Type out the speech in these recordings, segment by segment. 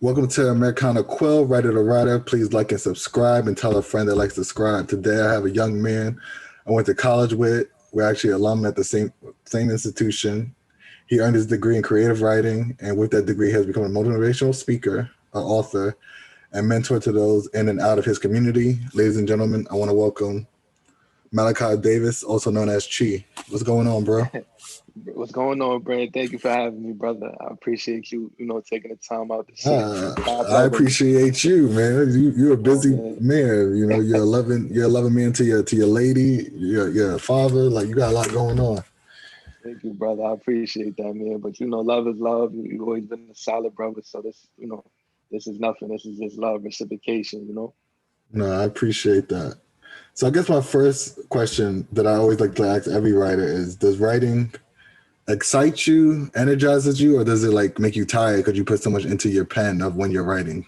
Welcome to Americana Quill, writer to writer. Please like and subscribe and tell a friend that likes to subscribe. Today I have a young man I went to college with. We're actually alum at the same institution. He earned his degree in creative writing, and with that degree, he has become a motivational speaker, an author, and mentor to those in and out of his community. Ladies and gentlemen, I want to welcome Malachi Davis, also known as Chi. What's going on, bro? What's going on, Brandon? Thank you for having me, brother. I appreciate you, taking the time out to sit. I appreciate you, man. You're a busy man. You know, you're a loving man to your lady. You're a father. Like, you got a lot going on. Thank you, brother. I appreciate that, man. But love is love. You've always been a solid brother. So this is nothing. This is just love, reciprocation. No, I appreciate that. So I guess my first question that I always like to ask every writer is: does writing excite you, energizes you, or does it like make you tired because you put so much into your pen of when you're writing?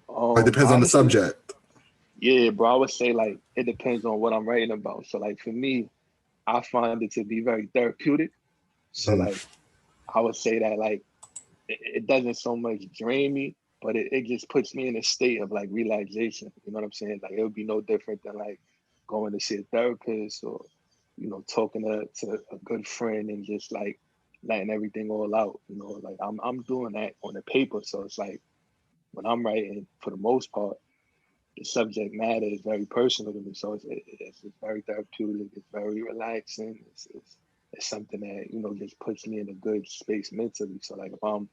It depends on the subject. Yeah, bro. I would say like it depends on what I'm writing about. So like for me, I find it to be very therapeutic. So like I would say that like it doesn't so much drain me, but it just puts me in a state of like relaxation. You know what I'm saying? Like it would be no different than like going to see a therapist or talking to a good friend and just like letting everything all out. Like I'm doing that on the paper. So it's like when I'm writing, for the most part, the subject matter is very personal to me. So it's very therapeutic. It's very relaxing. It's something that just puts me in a good space mentally. So like if I'm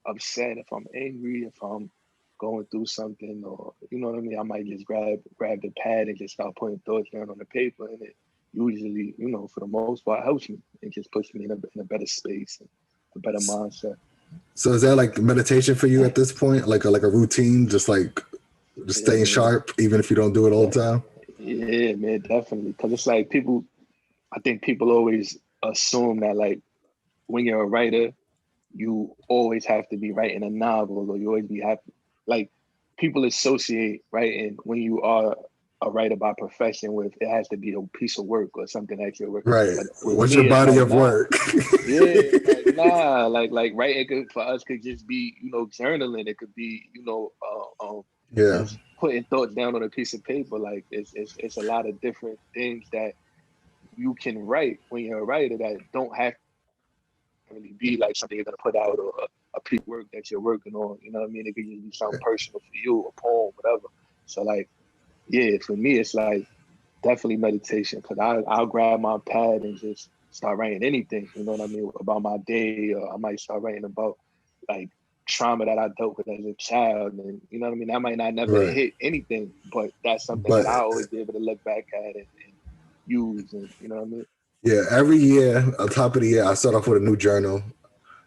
upset, if I'm angry, if I'm going through something, or you know what I mean, I might just grab the pad and just start putting thoughts down on the paper, and it usually, for the most part, helps me. It just puts me in a better space and a better mindset. So is that like meditation for you at this point, like a routine, just staying sharp, even if you don't do it all the time? Yeah, man, definitely. Because it's like I think people always assume that like when you're a writer, you always have to be writing a novel, or you always be happy. Like people associate writing when you are a writer by profession with it has to be a piece of work or something that you're working. Right. What's your body of work? Yeah, like nah, like writing for us could just be journaling. It could be just putting thoughts down on a piece of paper. Like it's a lot of different things that you can write when you're a writer that don't have to really be like something you're gonna put out, or a piece of work that you're working on. You know what I mean? It could just be something personal for you, a poem, whatever. So like, yeah, for me, it's like definitely meditation, because I'll grab my pad and just start writing anything, you know what I mean, about my day, or I might start writing about like trauma that I dealt with as a child, and you know what I mean. That might not never hit anything, but that's something that I always be able to look back at and use, and you know what I mean. Yeah, every year, on top of the year, I start off with a new journal.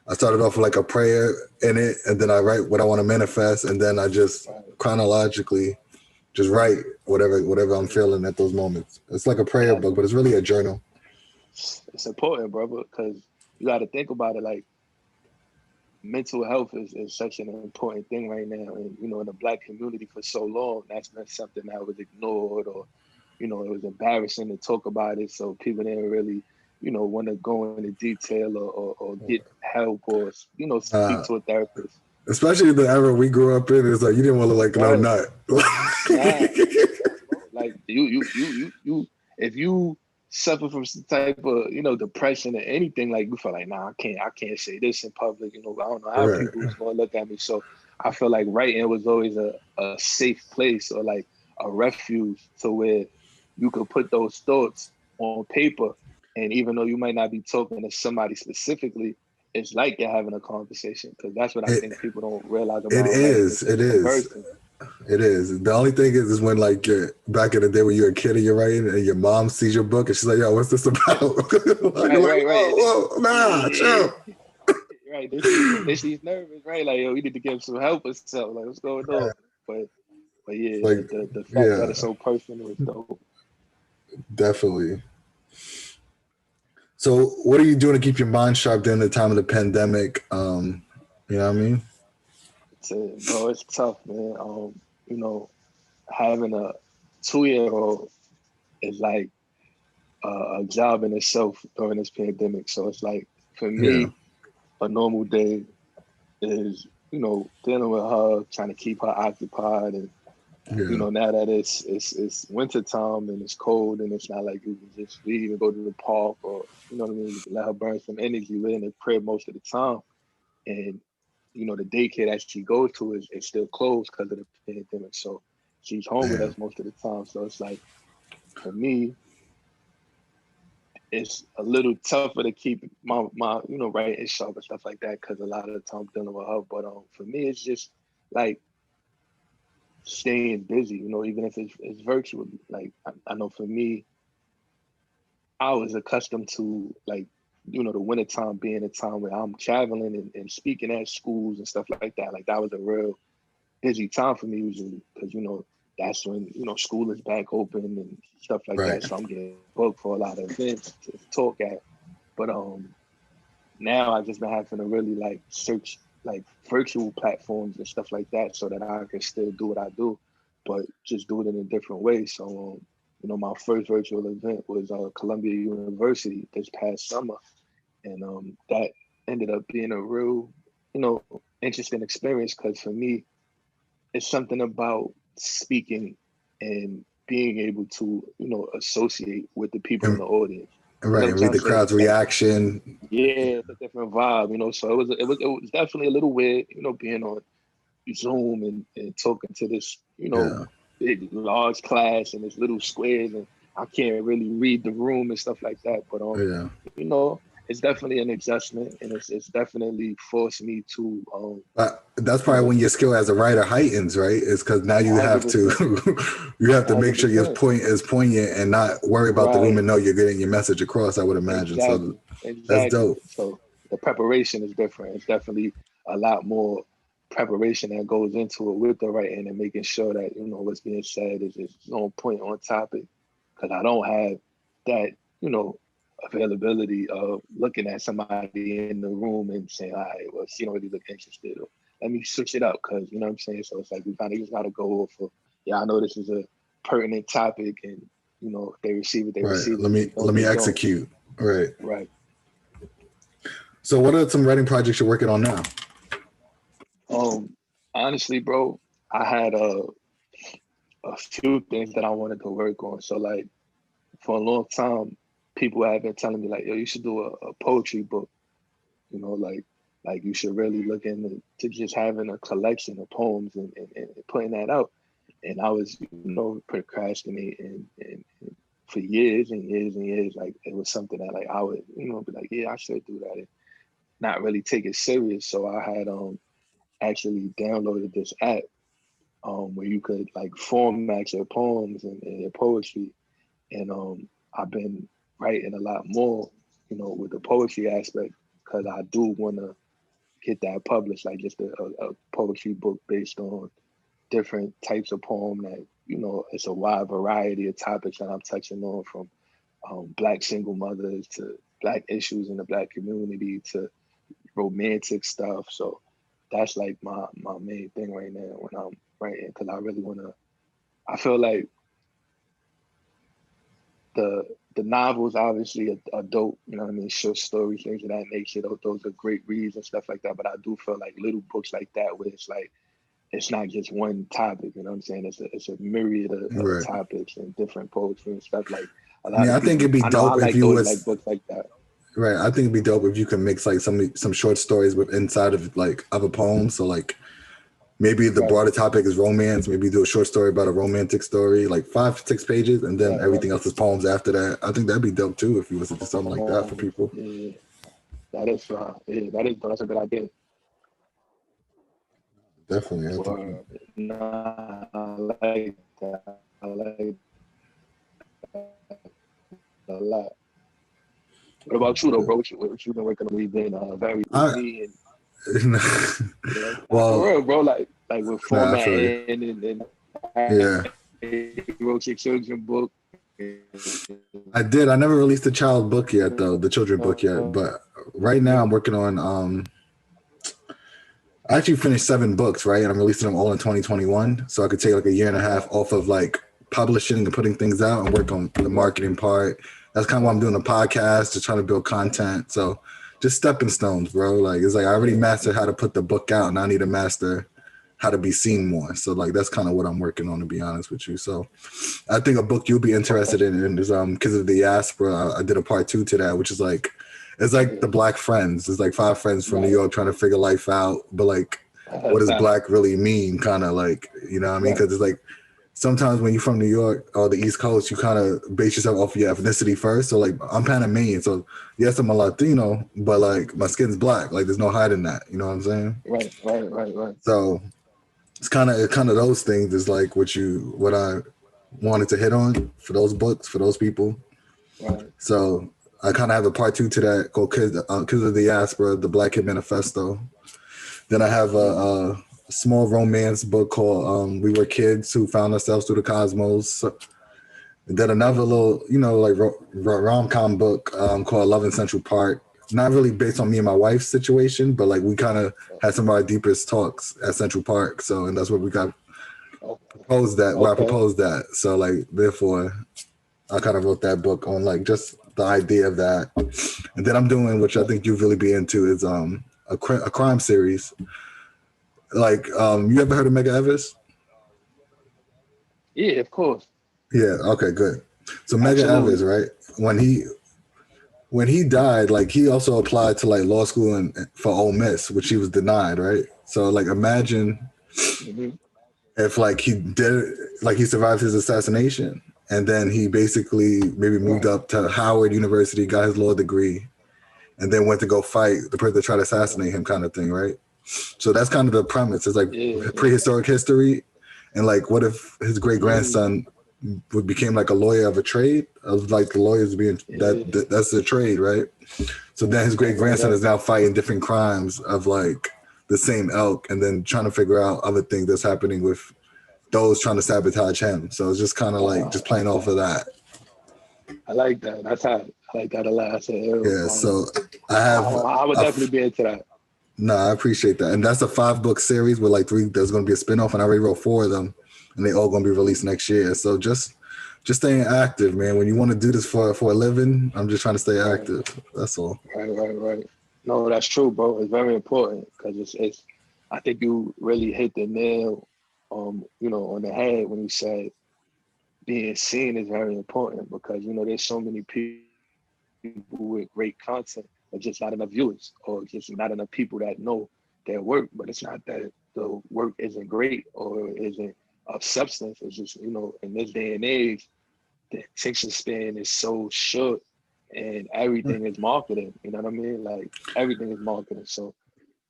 I started off with like a prayer in it, and then I write what I want to manifest, and then I just chronologically just write whatever I'm feeling at those moments. It's like a prayer book, but it's really a journal. It's important, brother, because you got to think about it. Like mental health is such an important thing right now, and in the Black community for so long, that's been something that was ignored, or it was embarrassing to talk about it, so people didn't really want to go into detail, or get help, or speak to a therapist. Especially the era we grew up in, is like you didn't want to like no nut. Like you if you suffer from some type of depression or anything, like you feel like, nah, I can't say this in public. I don't know how people is gonna look at me. So I feel like writing was always a safe place, or like a refuge, to where you could put those thoughts on paper, and even though you might not be talking to somebody specifically, it's like you're having a conversation, because that's what I think people don't realize about writing. It is. The only thing is when like back in the day when you're a kid and you're writing, and your mom sees your book and she's like, "Yo, what's this about?" Right. Whoa, nah, chill. Right. She's nervous, right? Like, yo, we need to give some help or something. Like, what's going on? But yeah, like, the fact that it's so personal is dope. Definitely. So, what are you doing to keep your mind sharp during the time of the pandemic? You know what I mean? Bro, it's tough, man. Having a 2-year-old is like a job in itself during this pandemic. So it's like, for me, a normal day is dealing with her, trying to keep her occupied, and Yeah. now that it's winter time and it's cold and it's not like you can just leave and go to the park, or what I mean, you can let her burn some energy. We're in the crib most of the time, and the daycare that she goes to is still closed because of the pandemic. So she's home with Damn. us most of the time. So it's like, for me, it's a little tougher to keep my writing sharp and stuff like that, because a lot of the time I'm dealing with her. But for me, it's just like staying busy, even if it's virtually. Like I know for me, I was accustomed to, like, the wintertime being a time where I'm traveling and speaking at schools and stuff like that. Like that was a real busy time for me usually, because that's when school is back open and stuff like Right. that. So I'm getting booked for a lot of events to talk at. But now I've just been having to really like search like virtual platforms and stuff like that, so that I can still do what I do, but just do it in a different way. So my first virtual event was Columbia University this past summer, and that ended up being a real interesting experience, because for me, it's something about speaking and being able to associate with the people in And, the audience. You know right. what I'm And read trying the to say? crowd's reaction. Yeah, it's a different vibe. So it was definitely a little weird, being on Zoom and talking to this, Yeah. big large class and this little squares, and I can't really read the room and stuff like that. But Yeah. you know, it's definitely an adjustment, and it's definitely forced me to But that's you probably know, when your skill as a writer heightens, right? It's because now you have to 100%, you have to make sure your 100%. point is poignant and not worry about the room Right. and know you're getting your message across, I would imagine. So Exactly. that's Exactly. dope. So the preparation is different. It's definitely a lot more preparation that goes into it with the writing, and making sure that, what's being said is on point, on topic. Because I don't have that, availability of looking at somebody in the room and saying, all right, well, she don't really look interested. Or let me switch it up, because, you know what I'm saying? So it's like we kind of just got to go off of, yeah, I know this is a pertinent topic, and, if they receive it, they Right. receive it. Let If me they let don't, me they don't. execute. Right. Right. So what are some writing projects you're working on now? Honestly, bro, I had a few things that I wanted to work on. So like for a long time, people have been telling me like, yo, you should do a poetry book. Like you should really look into to just having a collection of poems and putting that out. And I was, procrastinating and for years and years and years. Like it was something that like I would, be like, yeah, I should do that, and not really take it serious. So I had actually downloaded this app where you could like format your poems and your poetry. And I've been writing a lot more, with the poetry aspect, because I do want to get that published, like just a poetry book based on different types of poem that, it's a wide variety of topics that I'm touching on, from Black single mothers to Black issues in the Black community to romantic stuff. So that's like my main thing right now when I'm writing, because I really want to. I feel like the novels obviously are dope. You know what I mean? Short stories, things of that nature. Those are great reads and stuff like that. But I do feel like little books like that, where it's like it's not just one topic. You know what I'm saying? It's a myriad of Right. topics and different poetry and stuff. Like a I mean, lot of I think people, it'd be I know I dope if like you those was like books like that. right. I think it'd be dope if you can mix like some short stories with inside of like other poems. So like maybe the Right, broader topic is romance. Maybe do a short story about a romantic story, like 5 to 6 pages, and then right, everything right. else is poems after that. I think that'd be dope too if you was to do something like that for people. Yeah, that is yeah, that's a good idea. Definitely, I think. Or nah, I like that. I like that a lot. What about you though, bro? What you been working on? We've been very I busy, and nah, for well, real, bro. Like with nah, I feel you. formatting and Yeah, you wrote your children book. I did. I never released the child book yet, though, the children book yet. But right now, I'm working on. I actually finished 7 books, right, and I'm releasing them all in 2021, so I could take like a year and a half Okay, off of like publishing and putting things out and work on the right, marketing part. That's kind of why I'm right, doing a podcast, just trying to build content. So just stepping stones, bro. Like it's like I already mastered how to put the book out, and I need to master how to be seen more. So like that's kind of what I'm working on, to be honest with you. So I think a book you'll be interested in is Because of the Diaspora. I did a part 2 to that, which is like it's like the Black friends. It's like 5 friends from New York trying to figure life out, but like what does Black really mean? Kind of like, you know what I mean? Because it's like sometimes when you're from New York or the East Coast, you kind of base yourself off your ethnicity first. So like I'm Panamanian, so yes, I'm a Latino, but like my skin's black. Like there's no hiding that. You know what I'm saying? Right. So it's kind of those things is like what I wanted to hit on for those books for those people. Right. So I kind of have a part 2 to that called Kids of the Diaspora, the Black Kid Manifesto. Then I have a small romance book called We Were Kids Who Found Ourselves Through the Cosmos. And then another little, like rom-com book called Love in Central Park. Not really based on me and my wife's situation, but like we kind of had some of our deepest talks at Central Park. So, and that's where we got proposed that, where I proposed that. So like, therefore, I kind of wrote that book on like just the idea of that. And then I'm doing, which I think you'd really be into, is a crime series. Like, you ever heard of Medgar Evers? Yeah, of course. Yeah. Okay. Good. So Medgar Evers, right? When he died, like he also applied to like law school and for Ole Miss, which he was denied, right? So like, imagine if like he survived his assassination, and then he basically maybe moved up to Howard University, got his law degree, and then went to go fight the person that tried to assassinate him, kind of thing, right? So that's kind of the premise. It's like prehistoric history, and like, what if his great grandson became like a lawyer of a trade, of like the lawyers being that's the trade, right? So then his great grandson is now fighting different crimes of like the same ilk, and then trying to figure out other things that's happening with those trying to sabotage him. So it's just kind of like just playing off of that. I like that. I like that a lot. So I would definitely be into that. No, I appreciate that. And that's a 5-book series with like 3, there's going to be a spinoff, and I already wrote 4 of them, and they all going to be released next year. So just staying active, man. When you want to do this for a living, I'm just trying to stay active. That's all. Right. No, that's true, bro. It's very important because it's I think you really hit the nail, on the head when you said being seen is very important, because, there's so many people with great content, but just not enough viewers, or just not enough people that know their work. But it's not that the work isn't great or isn't of substance. It's just, in this day and age, the attention span is so short, and everything is marketing. You know what I mean? Like everything is marketing. So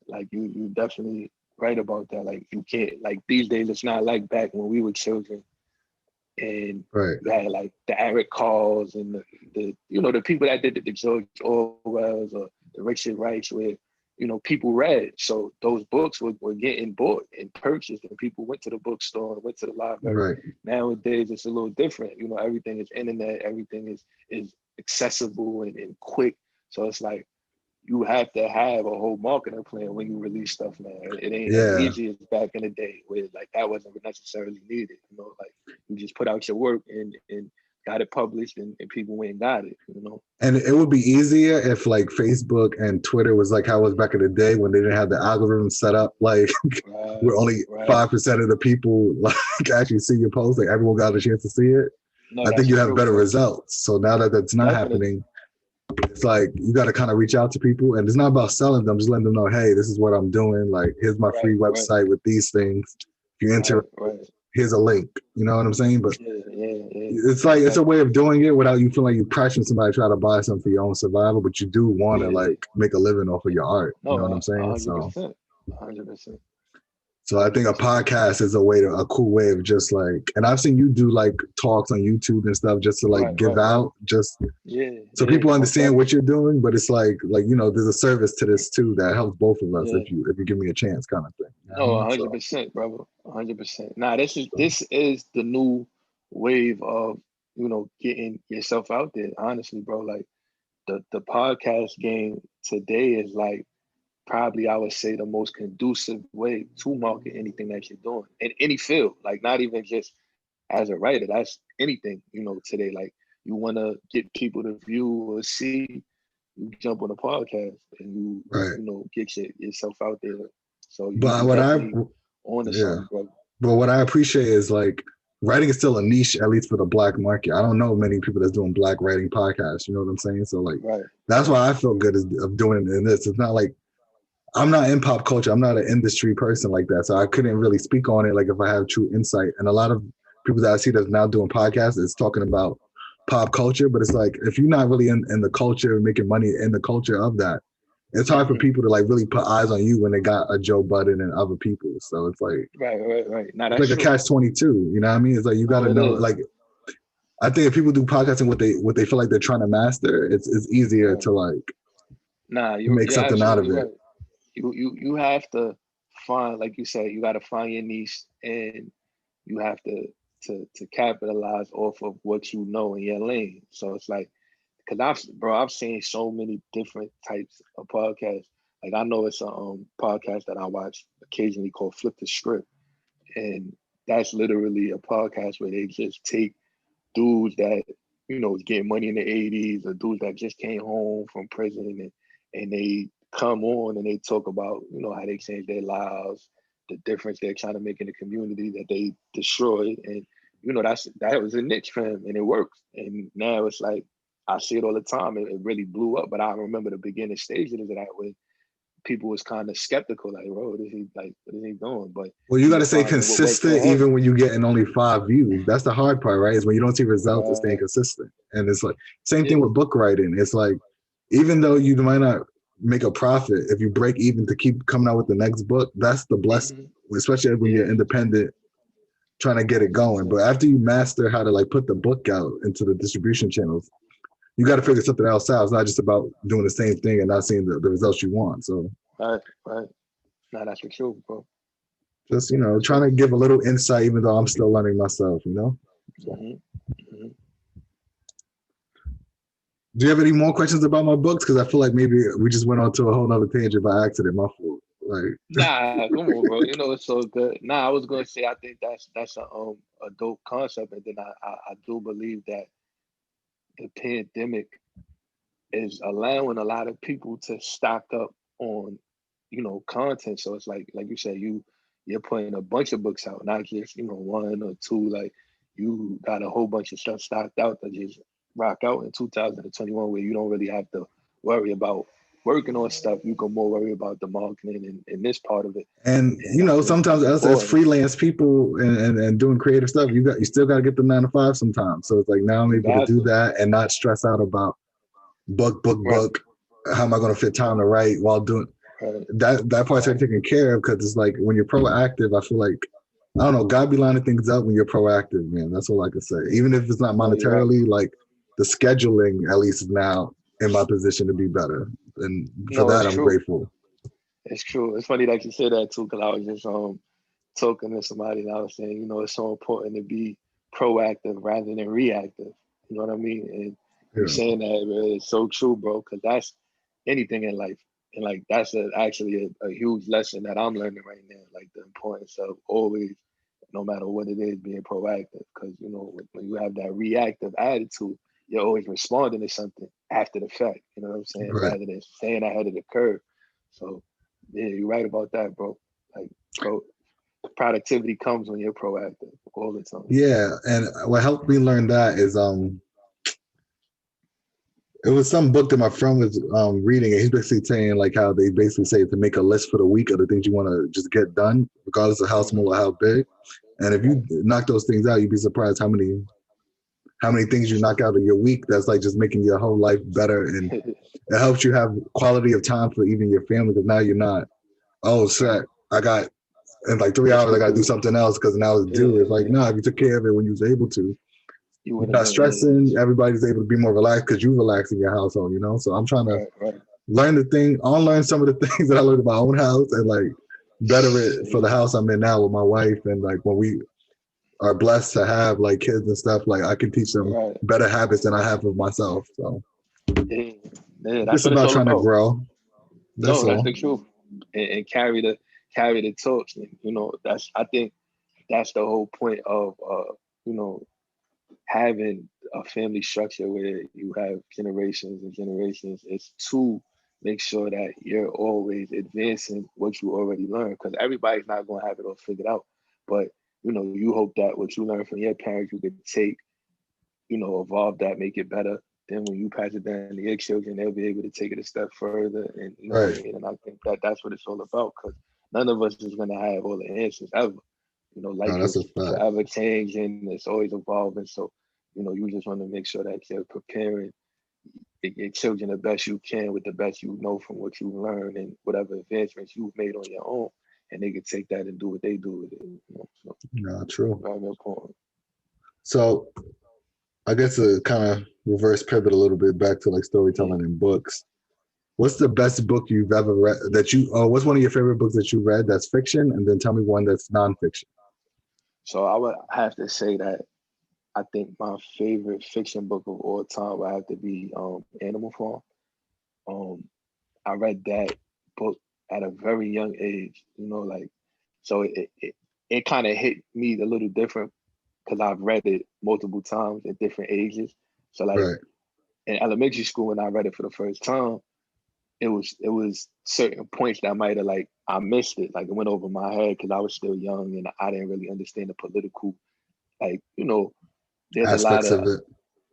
like you definitely right about that. Like you can't, like these days, it's not like back when we were children, and you had like the Eric Carls and the the people that did the George Orwells or the Richard Wrights, where people read. So those books were getting bought and purchased, and people went to the bookstore and went to the library. Nowadays it's a little different. Everything is internet, everything is accessible and quick. So it's like you have to have a whole marketing plan when you release stuff, man. It ain't as easy as back in the day where like that wasn't necessarily needed. Like you just put out your work and got it published, and people went and got it, And it would be easier if like Facebook and Twitter was like how it was back in the day when they didn't have the algorithm set up, like where only 5% of the people like actually see your post, like everyone got a chance to see it. No, I think you have better results. So now that that's not happening, it's like you got to kind of reach out to people, and it's not about selling them, just letting them know, hey, this is what I'm doing. Like, here's my free website with these things. If you enter, here's a link. You know what I'm saying? But it's like it's a way of doing it without you feeling like you're pressuring somebody to try to buy something for your own survival, but you do want to like make a living off of your art. You know what I'm saying? 100%. 100%. So I think a podcast is a cool way of just like, and I've seen you do like talks on YouTube and stuff just to like give out, just so people understand what you're doing. But it's like there's a service to this too that helps both of us if you give me a chance, kind of thing. No, 100%, brother, 100%. Nah, this is the new wave of getting yourself out there. Honestly, bro, like the podcast game today is like probably, I would say, the most conducive way to market anything that you're doing in any field. Like not even just as a writer, that's anything, today. Like you want to get people to view or see, you jump on a podcast and you Right. you know get yourself out there. So you But definitely on to yeah. something, bro. But what I appreciate is like writing is still a niche, at least for the Black market. I don't know many people that's doing Black writing podcasts. You know what I'm saying? So like Right. that's why I feel good of doing it in this. It's not like I'm not in pop culture. I'm not an industry person like that. So I couldn't really speak on it like if I have true insight. And a lot of people that I see that's now doing podcasts is talking about pop culture, but it's like if you're not really in the culture, making money in the culture of that, it's hard for people to like really put eyes on you when they got a Joe Budden and other people. So it's like Right. Now it's that's like a true. catch-22. You know what I mean? It's like you got No, to it know. is. Like I think if people do podcasting, what they feel like they're trying to master, it's easier Right. to like Nah, make you're something out of absolutely it. right. You have to find, like you said, you got to find your niche, and you have to capitalize off of what you know in your lane. So it's like, cause I've seen so many different types of podcasts. Like I know it's a podcast that I watch occasionally called Flip the Script, and that's literally a podcast where they just take dudes that was getting money in the '80s, or dudes that just came home from prison, and they come on and they talk about how they changed their lives, the difference they're trying to make in the community that they destroyed, and that was a niche for him, and it works. And now it's like I see it all the time. It really blew up. But I remember the beginning stages of that when people was kind of skeptical, like, bro, what is he doing? But Well, you he got to was stay finding what worked for consistent him. even when you getting only 5 views. That's the hard part, right? Is when you don't see results of staying Right. consistent. And it's like same thing Yeah. with book writing. It's like even though you might not make a profit, if you break even to keep coming out with the next book, that's the blessing. Especially when you're independent, trying to get it going. But after you master how to like put the book out into the distribution channels, you got to figure something else out. It's not just about doing the same thing and not seeing the results you want. So Right. Nah, that's for sure, bro. just trying to give a little insight, even though I'm still learning myself. So. Do you have any more questions about my books? Because I feel like maybe we just went on to a whole nother tangent by accident. My fault. Like, Nah, come on, bro. It's so good. Nah, I was gonna say I think that's a dope concept, and then I do believe that the pandemic is allowing a lot of people to stock up on content. So it's like you said, you're putting a bunch of books out, not just one or two. Like you got a whole bunch of stuff stocked out that just rock out in 2021, where you don't really have to worry about working on stuff. You can more worry about the marketing and this part of it. and And I think sometimes that's us as important. freelance people and doing creative stuff, you still got to get the 9 to 5 sometimes. So it's like now I'm You able to got do to. that and not stress out about book. Right. How am I going to fit time to write while doing Right. that part's already taken care of? Because it's like when you're proactive, I feel like I don't know, God be lining things up when you're proactive, man. That's all I can say. Even if it's not No, you're right. monetarily, like the scheduling at least is now in my position to be better. And for No, that, it's I'm true. grateful. It's true. It's funny that you say that too, because I was just talking to somebody and I was saying, it's so important to be proactive rather than reactive. You know what I mean? And you Yeah. saying that is so true, bro, because that's anything in life. And like that's actually a huge lesson that I'm learning right now, like the importance of always, no matter what it is, being proactive. Because when you have that reactive attitude, you're always responding to something after the fact. You know what I'm saying? Right. Rather than staying ahead of the curve. So yeah, you're right about that, bro. Like, productivity comes when you're proactive all the time. Yeah. And what helped me learn that is it was some book that my friend was reading, and he's basically saying like how they basically say to make a list for the week of the things you want to just get done, regardless of how small or how big. And if you knock those things out, you'd be surprised how many things you knock out of your week that's like just making your whole life better, and it helps you have quality of time for even your family, because now you're not, oh shit, I got in like 3 hours I got to do something else because now it's due. It's like, no, if you took care of it when you was able to, You you're would have not been, stressing. Everybody's able to be more relaxed because you relax in your household, So I'm trying to unlearn some of the things that I learned in my own house and like better it for the house I'm in now with my wife. And like when we are blessed to have like kids and stuff, like I can teach them better habits than I have of myself. So that's it's what it's about all trying to about. grow. That's That's all. the truth, and carry the torch. And I think that's the whole point of having a family structure where you have generations and generations. It's to make sure that you're always advancing what you already learned, because everybody's not going to have it all figured out. But, you know, you hope that what you learned from your parents, you could take, you know, evolve that, make it better. Then when you pass it down to your children, they'll be able to take it a step further. And you know what I mean? And I think that that's what it's all about, because none of us is going to have all the answers ever. You know, life No, that's is a fact. forever changing. It's always evolving. So, you know, you just want to make sure that you're preparing your children the best you can with the best you know from what you learned and whatever advancements you've made on your own. And they can take that and do what they do with it. You know? So, No, true. very important. So I guess to kind of reverse pivot a little bit back to like storytelling and books. What's the best book you've ever read that you, what's one of your favorite books that you read that's fiction? And then tell me one that's nonfiction. So I would have to say that I think my favorite fiction book of all time would have to be Animal Farm. I read that book at a very young age, you know, like, so it kind of hit me a little different because I've read it multiple times at different ages. So like Right. in elementary school, when I read it for the first time, it was certain points that might have, like, I missed it, like it went over my head because I was still young and I didn't really understand the political, like, you know, there's a lot Aspects of, of it.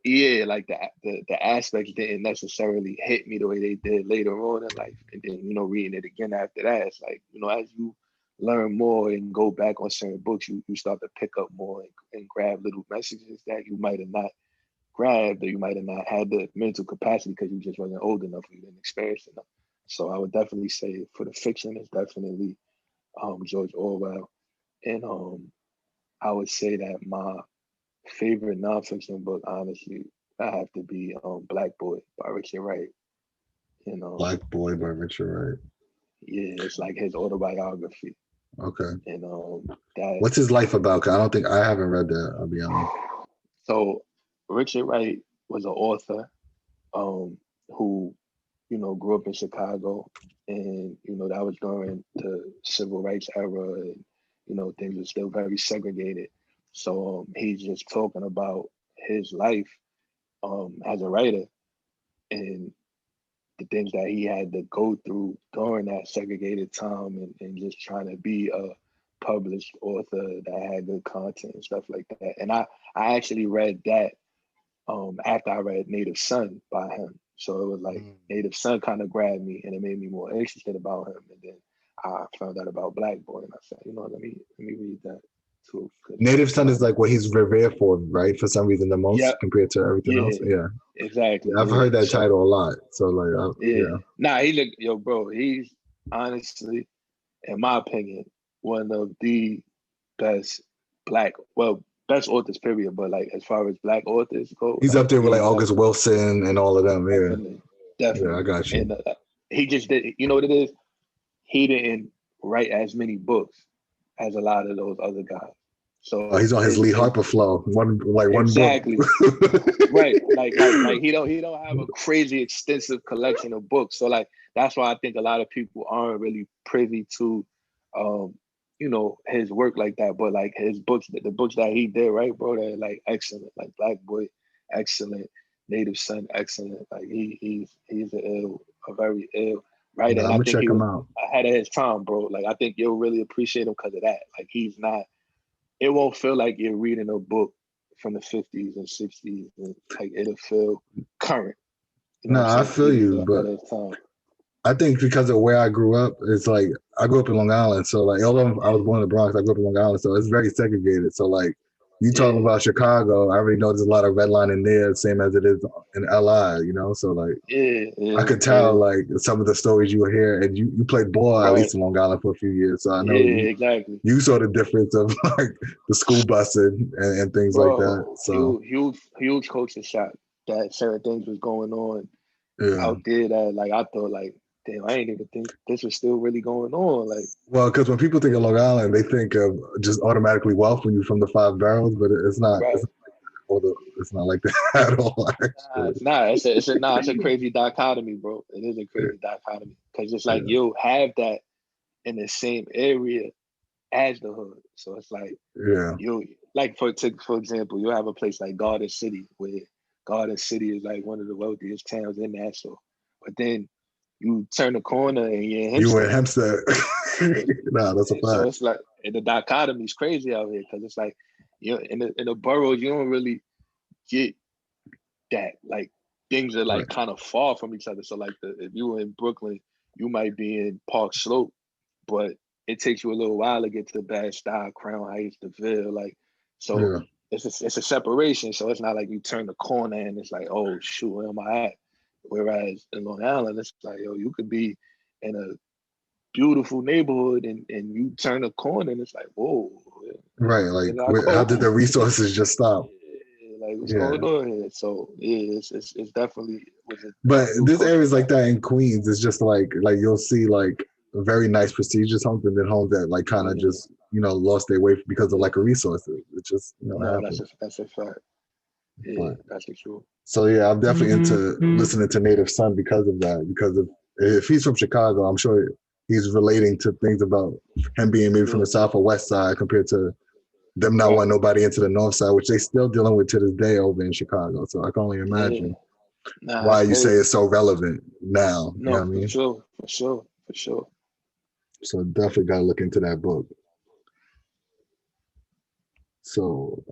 yeah, like the aspects didn't necessarily hit me the way they did later on in life. And then, you know, reading it again after that, it's like, you know, as you learn more and go back on certain books, you start to pick up more and grab little messages that you might have not grabbed, or you might have not had the mental capacity because you just wasn't old enough, you didn't experience enough. So I would definitely say for the fiction, it's definitely George Orwell. And I would say that my favorite nonfiction book, honestly, I have to be Black Boy by Richard Wright. You know, Black Boy by Richard Wright. yeah, it's like his autobiography. Okay. And that What's his life about? 'Cause I don't think I haven't read that. I'll be honest. so Richard Wright was an author who, you know, grew up in Chicago, and you know that was during the civil rights era, and you know things were still very segregated. So he's just talking about his life as a writer and the things that he had to go through during that segregated time, and just trying to be a published author that had good content and stuff like that. And I actually read that after I read Native Son by him. So it was like Native Son kind of grabbed me and it made me more interested about him. And then I found out about Black Boy and I said, you know, let me read that too. Native Son is like what he's revered for, right? For some reason, the most Yeah, compared to everything else. yeah, Yeah. exactly. Yeah, I've Yeah. heard that So title a lot. So like, yeah. yeah. Nah, he look, yo, bro, he's honestly, in my opinion, one of the best black, well, best authors, period. But like as far as black authors go, He's like up there with like he's August Wilson and all of them. Yeah. definitely, Yeah, I definitely. got you. And he just did, you know what it is? He didn't write as many books as a lot of those other guys. Oh, So he's on his Lee his Harper flow. One book. exactly right. Like he don't have a crazy extensive collection of books. So like that's why I think a lot of people aren't really privy to you know, his work like that. But like his books, the books that he did, right, bro, they're like excellent. Like Black Boy, excellent. Native Son, excellent. Like he's a very ill writer. Yeah, And I'm I gonna think check he him was out. ahead of his time, bro. Like I think you'll really appreciate him because of that. Like he's not, it won't feel like you're reading a book from the 50s and 60s, and like it'll feel current. You know No, what I'm I saying? Because feel he was you, ahead but of his time. I think because of where I grew up, it's like I grew up in Long Island. So like although I was born in the Bronx, I grew up in Long Island. So it's very segregated. So like you talking Yeah, about Chicago, I already know there's a lot of redlining there, same as it is in LI, you know? So like yeah, I yeah, could tell yeah. like some of the stories you hear, and you played ball at Right. least in Long Island for a few years. So I know Yeah, exactly. you saw the difference of like the school busing and things like that. Bro, So huge culture shock that certain things was going on yeah. out there that like I thought like, damn, I ain't even think this was still really going on. Like, Well, because when people think of Long Island, they think of just automatically wealth when you're from the Five Boroughs, but it's not. right. It's not like that at all. Nah, Actually, nah, it's a crazy dichotomy, bro. It is a crazy dichotomy. Cause it's like yeah, you'll have that in the same area, as the hood. So it's like Yeah. you like for example, you have a place like Garden City, where Garden City is like one of the wealthiest towns in Nashville. But then you turn the corner and you're in You in Hempstead. Hempstead. Nah, that's a So fact. it's like, and the dichotomy is crazy out here because it's like, you know, in the boroughs you don't really get that. Like things are like Right. kind of far from each other. So like if you were in Brooklyn, you might be in Park Slope, but it takes you a little while to get to Bed-Stuy, Crown Heights, DeVille. Like, so Yeah. it's a separation. So it's not like you turn the corner and it's like, oh shoot, where am I at? Whereas in Long Island, it's like, yo, you could be in a beautiful neighborhood and you turn a corner and it's like, whoa, Right. Like, where did I how go? did the resources just stop? Like what's Yeah. going on here? So yeah, it's definitely was a But new this culture areas like shock. that in Queens is just like you'll see like very nice prestigious homes and then homes that like kind of Yeah. just lost their way because of lack of resources. It just No, happens. that's a fact. Yeah, But that's the truth. so yeah, I'm definitely into listening to Native Son because of that. Because if he's from Chicago, I'm sure he's relating to things about him being maybe from the Yeah, South or West Side compared to them not right. wanting nobody into the North Side, which they still dealing with to this day over in Chicago. So I can only Yeah. imagine Nah, why that's you say crazy. it's so relevant now. You know No, what I for mean? sure, for sure, for sure. So definitely got to look into that book. So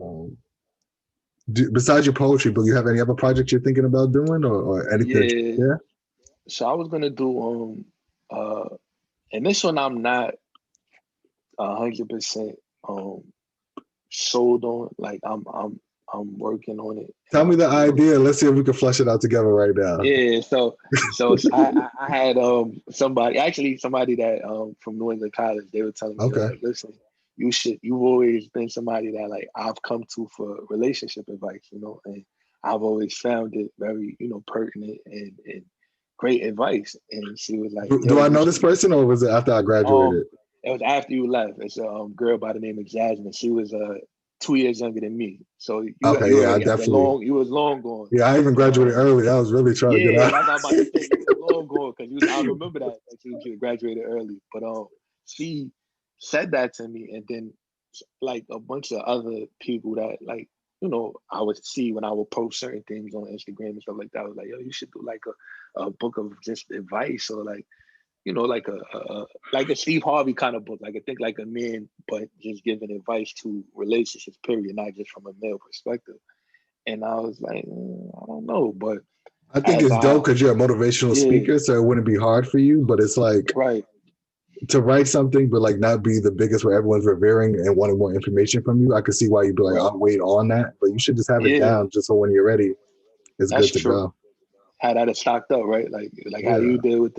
besides your poetry book, you have any other projects you're thinking about doing or anything? Yeah. Yeah. So I was gonna do and this one I'm not 100% sold on. Like I'm working on it and Tell me the I'm really idea. Let's see if we can flesh it out together right now. yeah. So I had somebody that from New England College. They were telling me, yo, Okay. like, listen, you've always been somebody that like I've come to for relationship advice, and I've always found it very, pertinent and great advice. And she was like, Do yo, I you know this should person or was it after I graduated? it was after you left. It's a girl by the name of Jasmine. She was 2 years younger than me. So Okay, you yeah, I already had definitely. you was long gone. Yeah, I even But graduated early. I was really trying to get yeah, out. that's what I'm about to say. You was long gone because I remember that you graduated early. But she said that to me, and then like a bunch of other people that like I would see when I would post certain things on Instagram and stuff like that. I was like, yo, you should do like a book of just advice or like like a Steve Harvey kind of book, like I think like a man, but just giving advice to relationships, period, not just from a male perspective. And I was like, I don't know, but I think as it's dope because you're a motivational yeah, speaker, so it wouldn't be hard for you. But it's like right, to write something, but like not be the biggest where everyone's revering and wanting more information from you. I could see why you'd be like, right, I'll wait on that, but you should just have it yeah, down just so when you're ready, it's that's good to true. go. Had that stocked up, right? Like how Yeah. you did with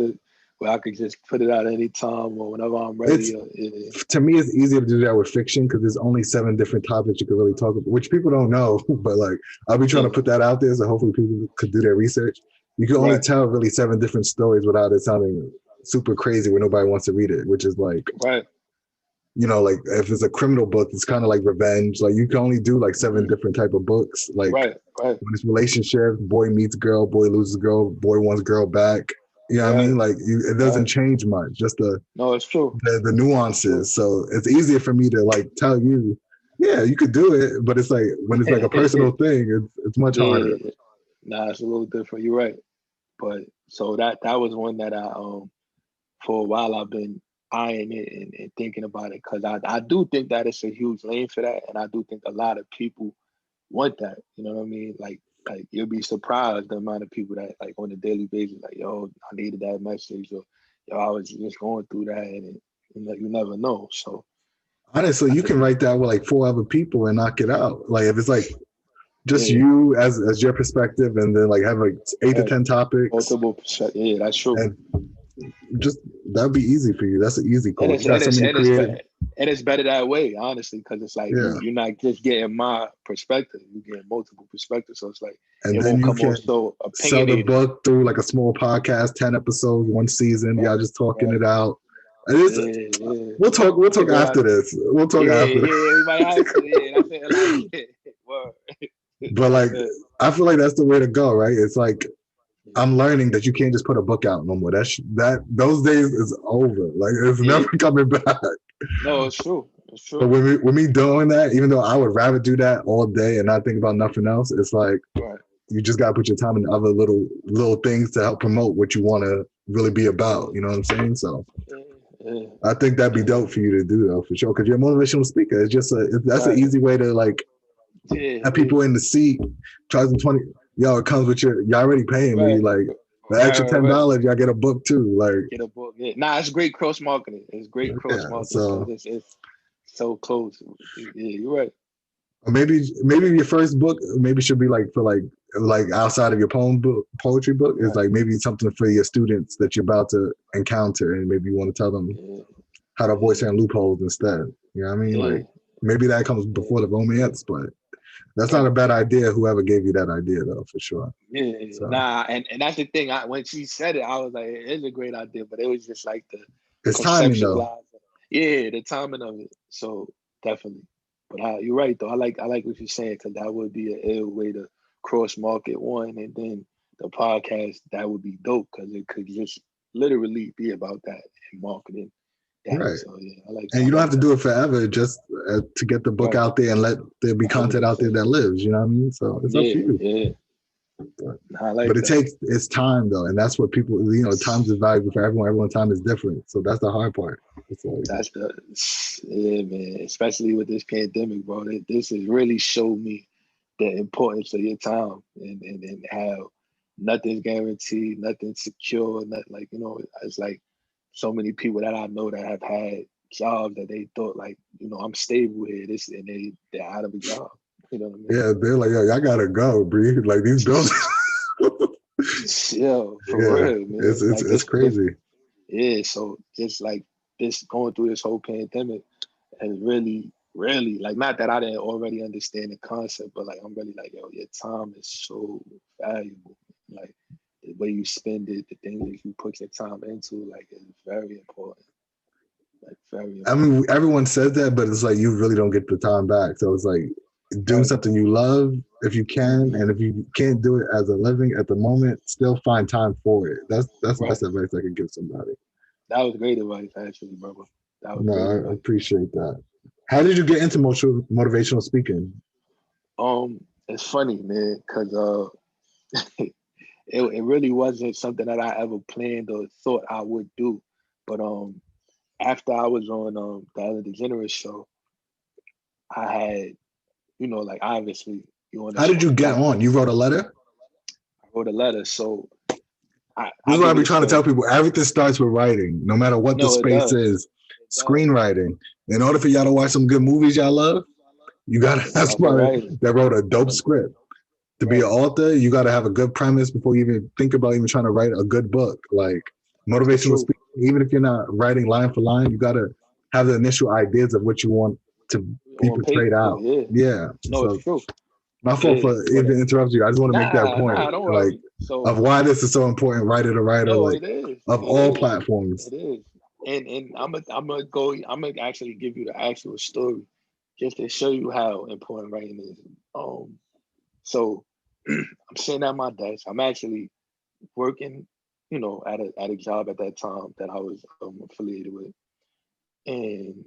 where I could just put it out anytime or whenever I'm It's ready. Or, yeah. to me, it's easier to do that with fiction because there's only 7 different topics you could really talk about, which people don't know. But like, I'll be trying to put that out there so hopefully people could do their research. You can only Right, tell really 7 different stories without it sounding super crazy where nobody wants to read it, which is like, right, like if it's a criminal book, it's kind of like revenge. Like you can only do like 7 different type of books. Like right, right, when it's relationship, boy meets girl, boy loses girl, boy wants girl back. You know what I right, mean? Like it doesn't right. change much, just No, it's true. the It's true. nuances. So it's easier for me to like tell you, yeah, you could do it, but it's like when it's like a personal thing, it's much harder. Yeah, nah, it's a little different. You're right. But so that was one that I for a while I've been eyeing it and thinking about it because I do think that it's a huge lane for that, and I do think a lot of people want that. You know what I mean? Like you'll be surprised the amount of people that like on a daily basis, like, yo, I needed that message, or yo, I was just going through that, and you never know. So Honestly, I you think can write that with like 4 other people and knock it out. Like if it's like just yeah, you as your perspective, and then like have like 8 to right. 10 topics, Multiple perspectives. Yeah, that's true. and just that'd be easy for you. That's an easy And call. it's You got and so it's many and it's creative. better. And it's better that way, honestly, because it's like Yeah, you're not just getting my perspective; you're getting multiple perspectives. So it's like and it then won't you come off can so sell the opinionated. book through like a small podcast, 10 episodes, 1 season. Y'all Right, just talking right. it out. And it's, Yeah, yeah. we'll talk. We'll talk Figure after out. this. We'll talk Yeah, after. yeah. We might have to. Yeah, that's it. Like, word. But That's like, it. I feel like that's the way to go, right? It's like I'm learning that you can't just put a book out no more. That those days is over. Like it's Yeah, never coming back. No, it's true. It's But true. with me doing that, even though I would rather do that all day and not think about nothing else, it's like Right. you just gotta put your time into other little things to help promote what you want to really be about. You know what I'm saying? So Yeah. I think that'd be dope for you to do though, for sure. Because you're a motivational speaker. It's just that's an Right. easy way to like Yeah. have people in the seat. Charge them 20. Yo, it comes with y'all already paying me. Right. Like the Right. extra Right. Right. $10, y'all get a book too. Like Get a book. Yeah. Nah, it's great cross marketing. It's great cross yeah. marketing So because it's so close. Yeah, you're right. maybe your first book maybe should be like for like outside of your poetry book is Right. like maybe something for your students that you're about to encounter, and maybe you want to tell them Yeah. how to avoid Yeah. certain loopholes instead. You know what I mean? Yeah. Like maybe that comes Yeah. before the romance, but that's not Right. a bad idea. Whoever gave you that idea, though, for sure. Yeah. So Nah, and that's the thing. When she said it, I was like, it is a great idea, but it was just like the it's timing, though. conceptualize. Yeah, the timing of it. So definitely. But you're right though. I like what you're saying because that would be an ill way to cross market one, and then the podcast that would be dope because it could just literally be about that and marketing that. Right. So yeah, I like And I you don't like have to that. do it forever, just to get the book Right, out there and let there be content out there 100%. that lives. You know what I mean? So it's up to Yeah, you. yeah. But, I but like it that. takes it's time though, and that's what people time is valuable for everyone. Everyone's time is different, so that's the hard part. It's like That's the yeah, man. Especially with this pandemic, bro. This has really showed me the importance of your time and how nothing's guaranteed, nothing's secure, not like it's like so many people that I know that have had jobs that they thought like, I'm stable here, this and they're out of a job. You know what I mean? yeah, they're like, yo, I gotta go, bro. Like these buildings. Yo, for Yeah, real, man. Like it's this crazy. yeah, so just like this going through this whole pandemic has really, really like not that I didn't already understand the concept, but like I'm really like, yo, your time is so valuable. Like the way you spend it, the things that you put your time into, like is very important. Like very I important. mean, everyone says that, but it's like you really don't get the time back. So it's like doing Right. something you love if you can, Mm-hmm. and if you can't do it as a living at the moment, still find time for it. That's the Right. best advice I could give somebody. That was great advice, actually, brother. That was No, great I advice. appreciate that. How did you get into motivational speaking? It's funny, man, because it really wasn't something that I ever planned or thought I would do. But after I was on the Ellen Degeneres show, I had, like obviously you on the How did show you for get nothing. on? You wrote a letter? I wrote a letter. So This I'll is what I give you be the trying to tell story. people. Everything starts with writing, no matter what the No, it space does. is. It does. Screenwriting. In order for y'all to watch some good movies y'all love, you gotta It have starts with somebody writing. that wrote a dope script. To be an Right. author, you got to have a good premise before you even think about even trying to write a good book. Like That's motivational true. speaking, even if you're not writing line for line, you got to have the initial ideas of what you want to be On portrayed paper, out. yeah. Yeah. No, it's So true. my fault Yeah. for even interrupting you. I just want to make that point, Nah, don't like worry. So of why this is so important. Writer to writer, no, like it is. of It all is. platforms. It is. And I'm gonna actually give you the actual story just to show you how important writing is. So I'm sitting at my desk. I'm actually working, at a job at that time that I was affiliated with, and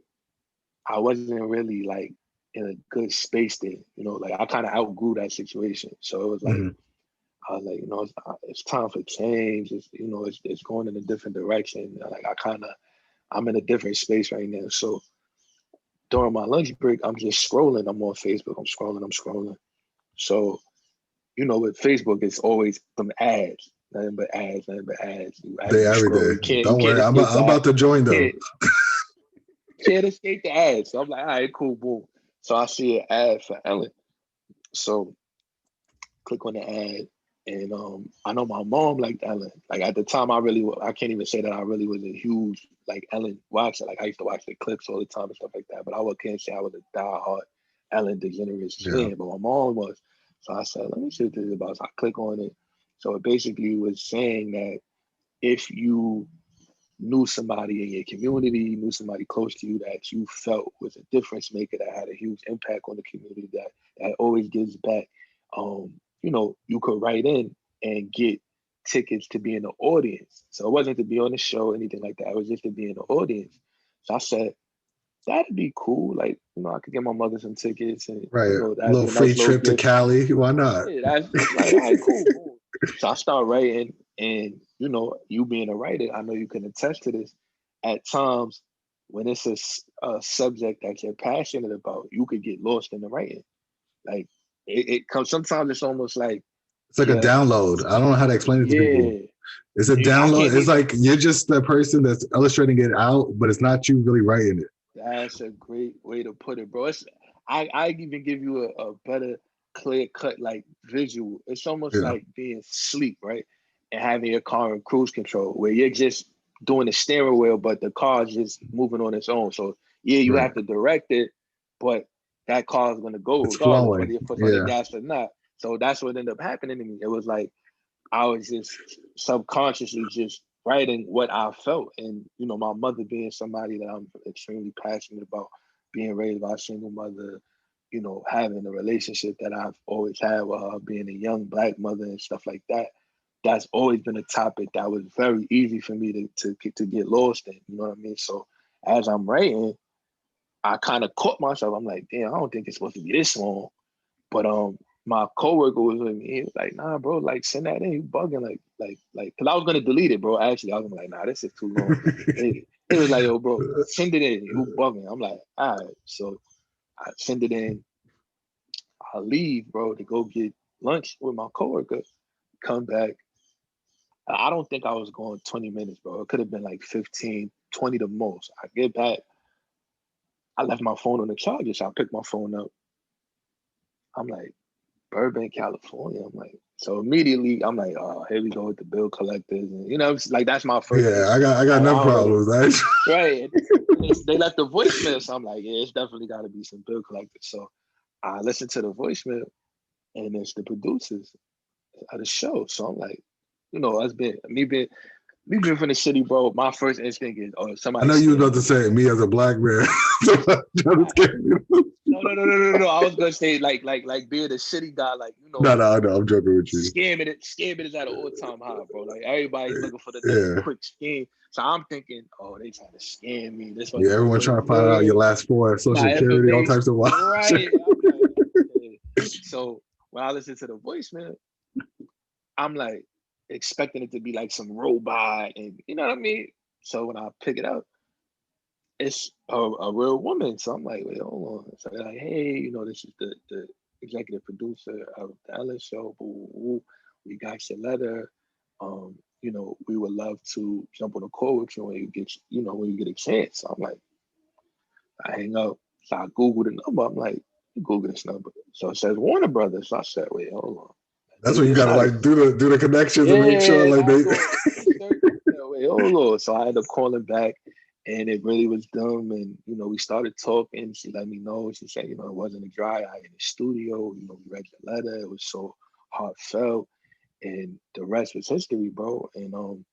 I wasn't really like in a good space there. Like I kind of outgrew that situation. So it was like Mm-hmm. I was like, it's time for change. It's going in a different direction. Like I'm in a different space right now. So during my lunch break, I'm just scrolling. I'm on Facebook. I'm scrolling. I'm scrolling. So with Facebook, it's always some ads, nothing but ads, nothing but ads. As Day you every scroll, day. you Don't can't worry, escape I'm that. about to join them. Can't can't escape the ads. So I'm like, all right, cool, boom. So I see an ad for Ellen. So click on the ad, and I know my mom liked Ellen. Like at the time, I can't even say that I really was a huge like Ellen watcher. Like I used to watch the clips all the time and stuff like that. But can't say I was a diehard Ellen Degeneres Yeah. fan. But my mom was. So I said, let me see what this is about. So I click on it. So it basically was saying that if you knew somebody in your community, knew somebody close to you that you felt was a difference maker, that had a huge impact on the community, that always gives back, you could write in and get tickets to be in the audience. So it wasn't to be on the show or anything like that. It was just to be in the audience. So I said, that'd be cool. Like, I could get my mother some tickets and, Right. A that'd little be a free nice little trip to gift. Cali. Why not? Yeah, that's like, all right, cool, boom. So I start writing, and you being a writer, I know you can attest to this. At times, when it's a subject that you're passionate about, you could get lost in the writing. Like it comes. Sometimes it's almost like, It's like a yeah, download. I don't know how to explain it to people. yeah. It's a I download. can't It's even. like you're just the person that's illustrating it out, but it's not you really writing it. That's a great way to put it, bro. I even give you a better clear cut like visual. It's almost Yeah. like being asleep, right? And having your car in cruise control where you're just doing the steering wheel, but the car's just moving on its own. So yeah, you Right. have to direct it, but that car is gonna go It's regardless whether flowing. you put on the Yeah. gas or not. So that's what ended up happening to me. It was like I was just subconsciously just writing what I felt. And, my mother being somebody that I'm extremely passionate about, being raised by a single mother, having a relationship that I've always had with her, being a young Black mother and stuff like that. That's always been a topic that was very easy for me to get lost in. You know what I mean? So as I'm writing, I kind of caught myself. I'm like, damn, I don't think it's supposed to be this long. But my coworker was with me. He was like, "Nah, bro, like send that in. You bugging, because I was gonna delete it, bro. Actually, I was like, "Nah, this is too long." He was like, "Yo, bro, send it in. You bugging?" I'm like, "All right." So I send it in. I leave, bro, to go get lunch with my coworker. Come back. I don't think I was going 20 minutes, bro. It could have been like 15, 20 the most. I get back. I left my phone on the charger, so I picked my phone up. I'm like, Burbank, California. I'm like, so immediately I'm like, oh, here we go with the bill collectors. And, it's like, that's my first Yeah. instinct. I got Like, I no already, problems. Right? right. And they left the voicemail. So I'm like, yeah, it's definitely got to be some bill collectors. So I listened to the voicemail, and it's the producers of the show. So I'm like, us me being from the city, bro, my first instinct is, oh, I somebody know you were about scamming to me. say me as a Black man. Trying to scare you. No. I was gonna say like being a city guy, like No, I know. I'm joking with you. scamming is at an all-time high, bro. Like everybody's looking for the next Yeah. quick scheme. So I'm thinking, oh, they trying to scam me. This Yeah. wasn't Everyone put trying to find out your good. last four, social My security, all information, types of wild shit. right? I'm like, okay. So when I listen to the voicemail, I'm like expecting it to be like some robot, and you know what I mean. So when I pick it up, it's a real woman. So I'm like, wait, hold on. So they're like, hey, this is the executive producer of the Ellen show. Boo, boo, boo. We got your letter. We would love to jump on a call with you when you get a chance. So I'm like, I hang up. So I Google the number. I'm like, Google this number. So it says Warner Brothers. So I said, wait, hold on. That's Let when me you just gotta try to. like do the connections and make sure Yeah, like gotta they. go research. Wait, hold on. So I ended up calling back, and it really was them. And we started talking. She let me know. She said, it wasn't a dry eye in the studio. We read your letter. It was so heartfelt, and the rest was history, bro. And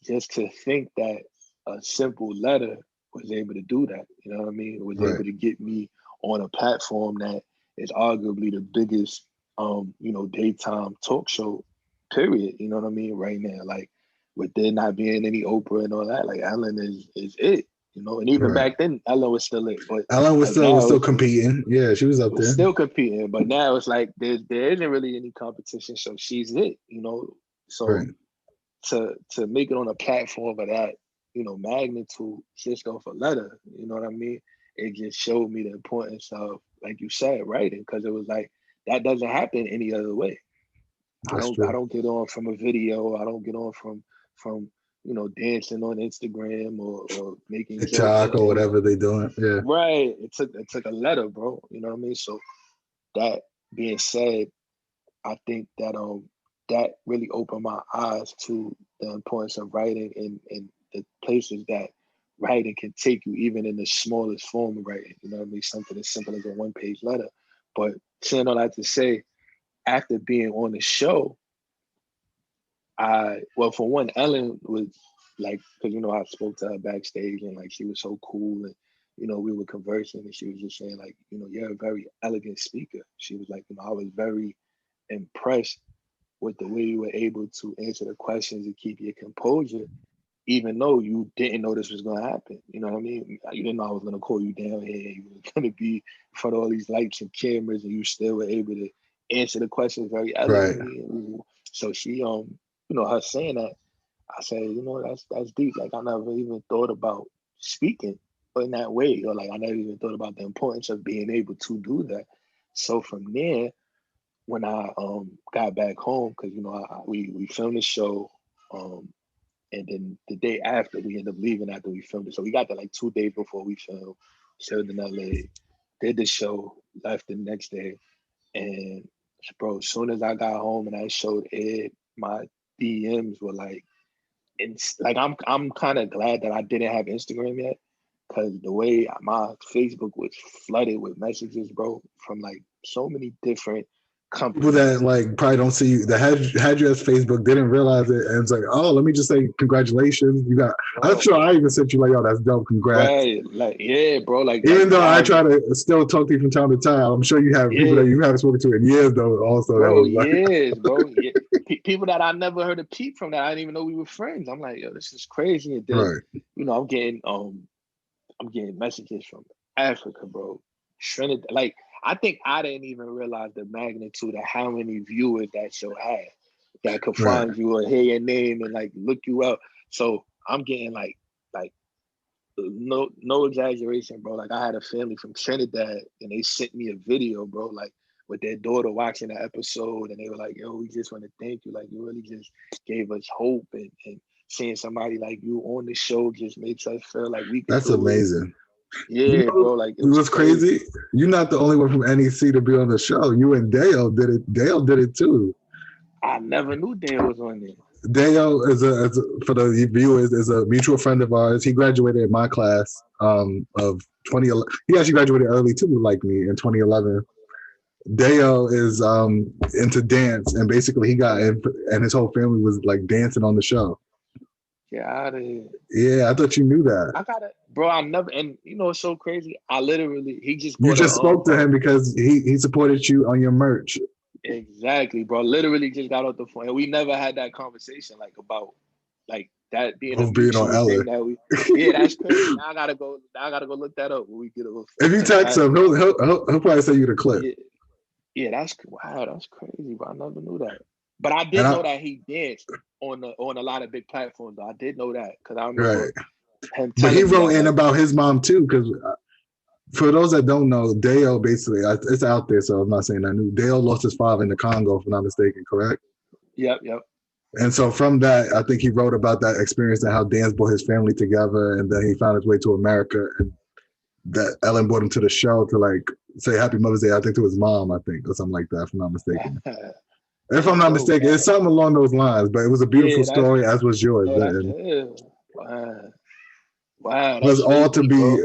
just to think that a simple letter was able to do that. You know what I mean? It was Right. able to get me on a platform that is arguably the biggest, daytime talk show, period. You know what I mean? Right now, like with there not being any Oprah and all that, like Ellen is it. And even Right. back then, Ellen was still it. But Ellen was like now, still competing. Yeah, she was up it was there. still competing. But now it's like there isn't really any competition, so she's it. So Right. to make it on a platform of that, magnitude just off a letter, you know what I mean? It just showed me the importance of, like you said, writing, because it was like that doesn't happen any other way. I That's don't I true. don't get on from a video. I don't get on from dancing on Instagram or making jokes TikTok on or any whatever they doing. Yeah. right. It took a letter, bro. You know what I mean? So that being said, I think that really opened my eyes to the importance of writing and the places that writing can take you, even in the smallest form of writing. You know what I mean? Something as simple as a one-page letter. But saying all that to say, after being on the show, for one, Ellen was like, because I spoke to her backstage and like she was so cool, and we were conversing, and she was just saying like, you're a very elegant speaker. She was like, I was very impressed with the way you were able to answer the questions and keep your composure. even though you didn't know this was gonna happen. You know what I mean? You didn't know I was gonna call you down here. You were gonna be in front of all these lights and cameras, and you still were able to answer the questions very Right. elegantly. So she, her saying that, I said, that's deep. Like I never even thought about speaking in that way, or like I never even thought about the importance of being able to do that. So from there, when I got back home, because we filmed the show, and then the day after we ended up leaving after we filmed it. So we got there like 2 days before we filmed, showed in LA, did the show, left the next day, and bro, as soon as I got home and I showed Ed, my DMs were like, it's like I'm kind of glad that I didn't have Instagram yet, because the way my Facebook was flooded with messages, bro, from like so many different People companies. that like probably don't see you, that had you as Facebook, didn't realize it, and it's like, oh, let me just say congratulations. You got. I'm sure I even sent you like, oh, that's dope, congrats. Right, like yeah, bro. Even though I wow. try to still talk to you from time to time, I'm sure you have people that you haven't spoken to in years, though. Also, bro, that was like, years, bro. Yeah. People that I never heard a peep from, that I didn't even know we were friends. I'm like, yo, this is crazy. And then, right. I'm getting messages from Africa, bro. Trinidad. Like, I think I didn't even realize the magnitude of how many viewers that show had that could find you or hear your name and like look you up. So I'm getting like no exaggeration, bro. Like I had a family from Trinidad and they sent me a video, bro, like with their daughter watching the episode, and they were like, yo, we just want to thank you. Like you really just gave us hope, and seeing somebody like you on the show just makes us feel like we could That's do amazing. it. Yeah, bro. Like it was crazy. You're not the only one from NEC to be on the show. You and Dale did it. Dale did it too. I never knew Dale was on there. Dale is for the viewers, is a mutual friend of ours. He graduated in my class of 2011. He actually graduated early too, like me, in 2011. Dale is into dance, and basically he got in, and his whole family was like dancing on the show. Get out of here. Yeah, I thought you knew that. I got it, bro. I never, and it's so crazy. I literally, he just you just spoke to him because he supported you on your merch. Exactly, bro. Literally just got off the phone, and we never had that conversation like about like that being a mutual thing that we. Yeah, that's crazy. Now I gotta go look that up when we get over. If you text him, he'll probably send you the clip. Yeah, that's wow. That's crazy, but I never knew that. But I did know that he danced on a lot of big platforms. Though. I did know that because I remember him. But he wrote in about his mom too, because for those that don't know, Dale basically, it's out there, so I'm not saying I knew. Dale lost his father in the Congo, if I'm not mistaken, correct? Yep. And so from that, I think he wrote about that experience and how dance brought his family together, and then he found his way to America, and that Ellen brought him to the show to like say Happy Mother's Day, I think to his mom, I think, or something like that, if I'm not mistaken. If I'm not mistaken, it's something along those lines, but it was a beautiful story, as was yours. Wow, it was all to be,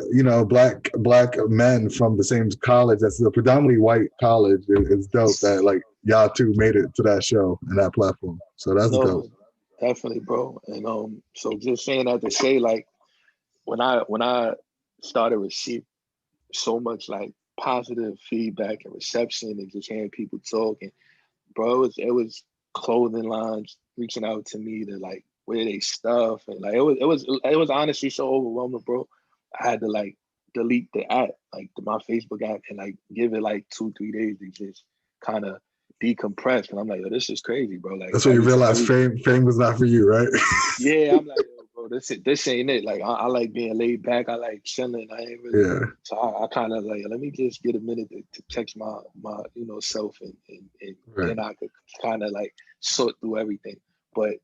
black men from the same college. That's a predominantly white college. It's dope that like y'all two made it to that show and that platform. So that's dope. Definitely, bro. And so just saying that to say, like, when I started receiving so much like positive feedback and reception and just hearing people talking, bro, it was clothing lines reaching out to me to like wear they stuff, and like it was honestly so overwhelming, bro. I had to like delete the app, like my Facebook app, and like give it like 2-3 days to just kind of decompress. And I'm like, yo, this is crazy, bro. Like that's when you realize fame was not for you, right? Yeah, I'm like, yo, bro, this ain't it. Like I like being laid back. I like chilling. I ain't really. Yeah. So I kind of like, let me just get a minute to text my self, and then I could kind of like sort through everything. But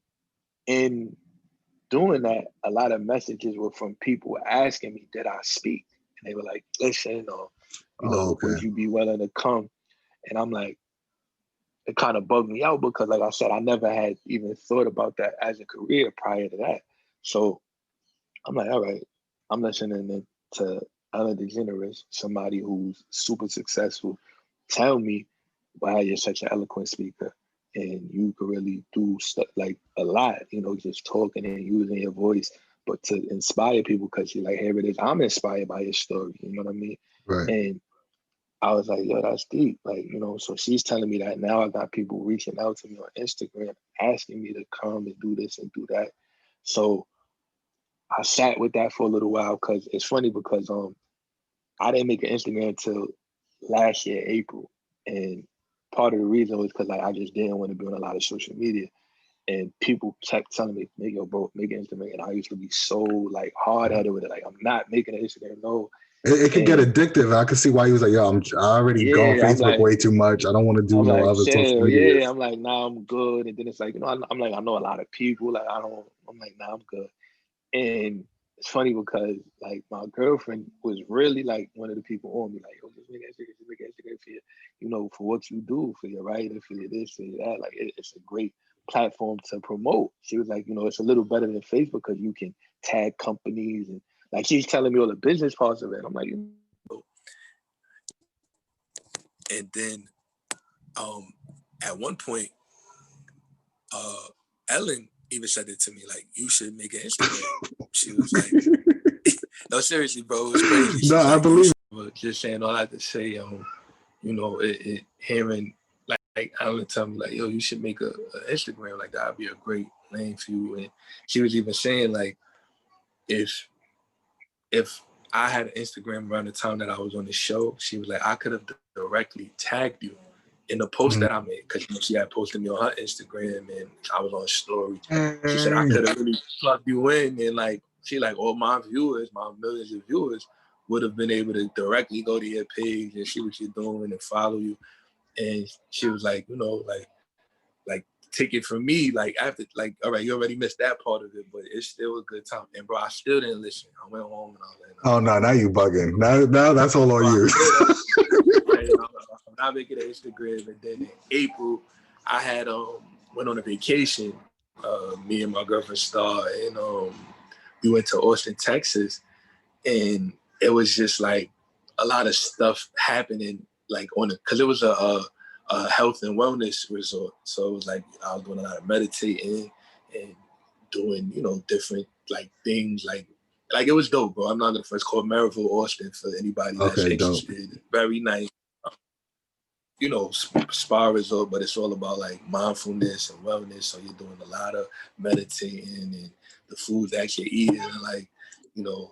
in doing that, a lot of messages were from people asking me, did I speak? And they were like, listen, or would you be willing to come? And I'm like, it kind of bugged me out because, like I said, I never had even thought about that as a career prior to that. So I'm like, all right, I'm listening to Ellen Degeneres, somebody who's super successful, tell me why you're such an eloquent speaker and you could really do stuff like a lot, just talking and using your voice, but to inspire people because you're like, here it is. I'm inspired by your story. You know what I mean? Right. And I was like, yo, that's deep. Like, so she's telling me that. Now I got people reaching out to me on Instagram, asking me to come and do this and do that. So I sat with that for a little while because it's funny because I didn't make an Instagram until last year, April. And part of the reason was because like I just didn't want to be on a lot of social media. And people kept telling me, make your bro, make an Instagram. And I used to be so like hard headed with it. Like, I'm not making an Instagram, no. It could get addictive. I could see why he was like, yo, I already go on Yeah, Facebook way too much. I don't want to do I'm no like, other social chill, media. yeah. I'm like, nah, I'm good. And then it's like, you know, I'm like, I know a lot of people. Like, I'm like, nah, I'm good. And it's funny because like my girlfriend was really like one of the people on me, like, yo, just make Instagram for you, you know, for what you do, for your writing, for your this, for your that. Like, it's a great platform to promote. She was like, you know, it's a little better than Facebook because you can tag companies and like she's telling me all the business parts of it. I'm like, you know. And then at one point, Ellen even said it to me, like, you should make an Instagram. She was like, no, seriously, bro, it was crazy. She's No, I like, believe but just saying all I had to say, you know, hearing like Ellen tell me like, yo, you should make a Instagram, like that'd be a great name for you. And she was even saying like, if I had an Instagram around the time that I was on the show, she was like, I could have directly tagged you in the post that I made, because she had posted me on her Instagram and I was on a story. She said I could have really plugged you in, and like she like all my viewers, my millions of viewers, would have been able to directly go to your page and see what you're doing and follow you. And she was like, you know, like take it from me, like after, like, all right, you already missed that part of it, but it's still a good time. And bro, I still didn't listen. I went home and all that. Oh no, now you bugging. Now that's all on you. I'm not making an Instagram. And then in April, I had went on a vacation. Me and my girlfriend Star, and we went to Austin, Texas, and it was just like a lot of stuff happening, like on it, because it was a health and wellness resort. So it was like I was doing a lot of meditating and doing, you know, different like things, like it was dope, bro. I'm not gonna first call Maryville Austin for anybody that's interested. Dope. Very nice, you know, spa resort, but it's all about like mindfulness and wellness. So you're doing a lot of meditating, and the food that you're eating, and like, you know,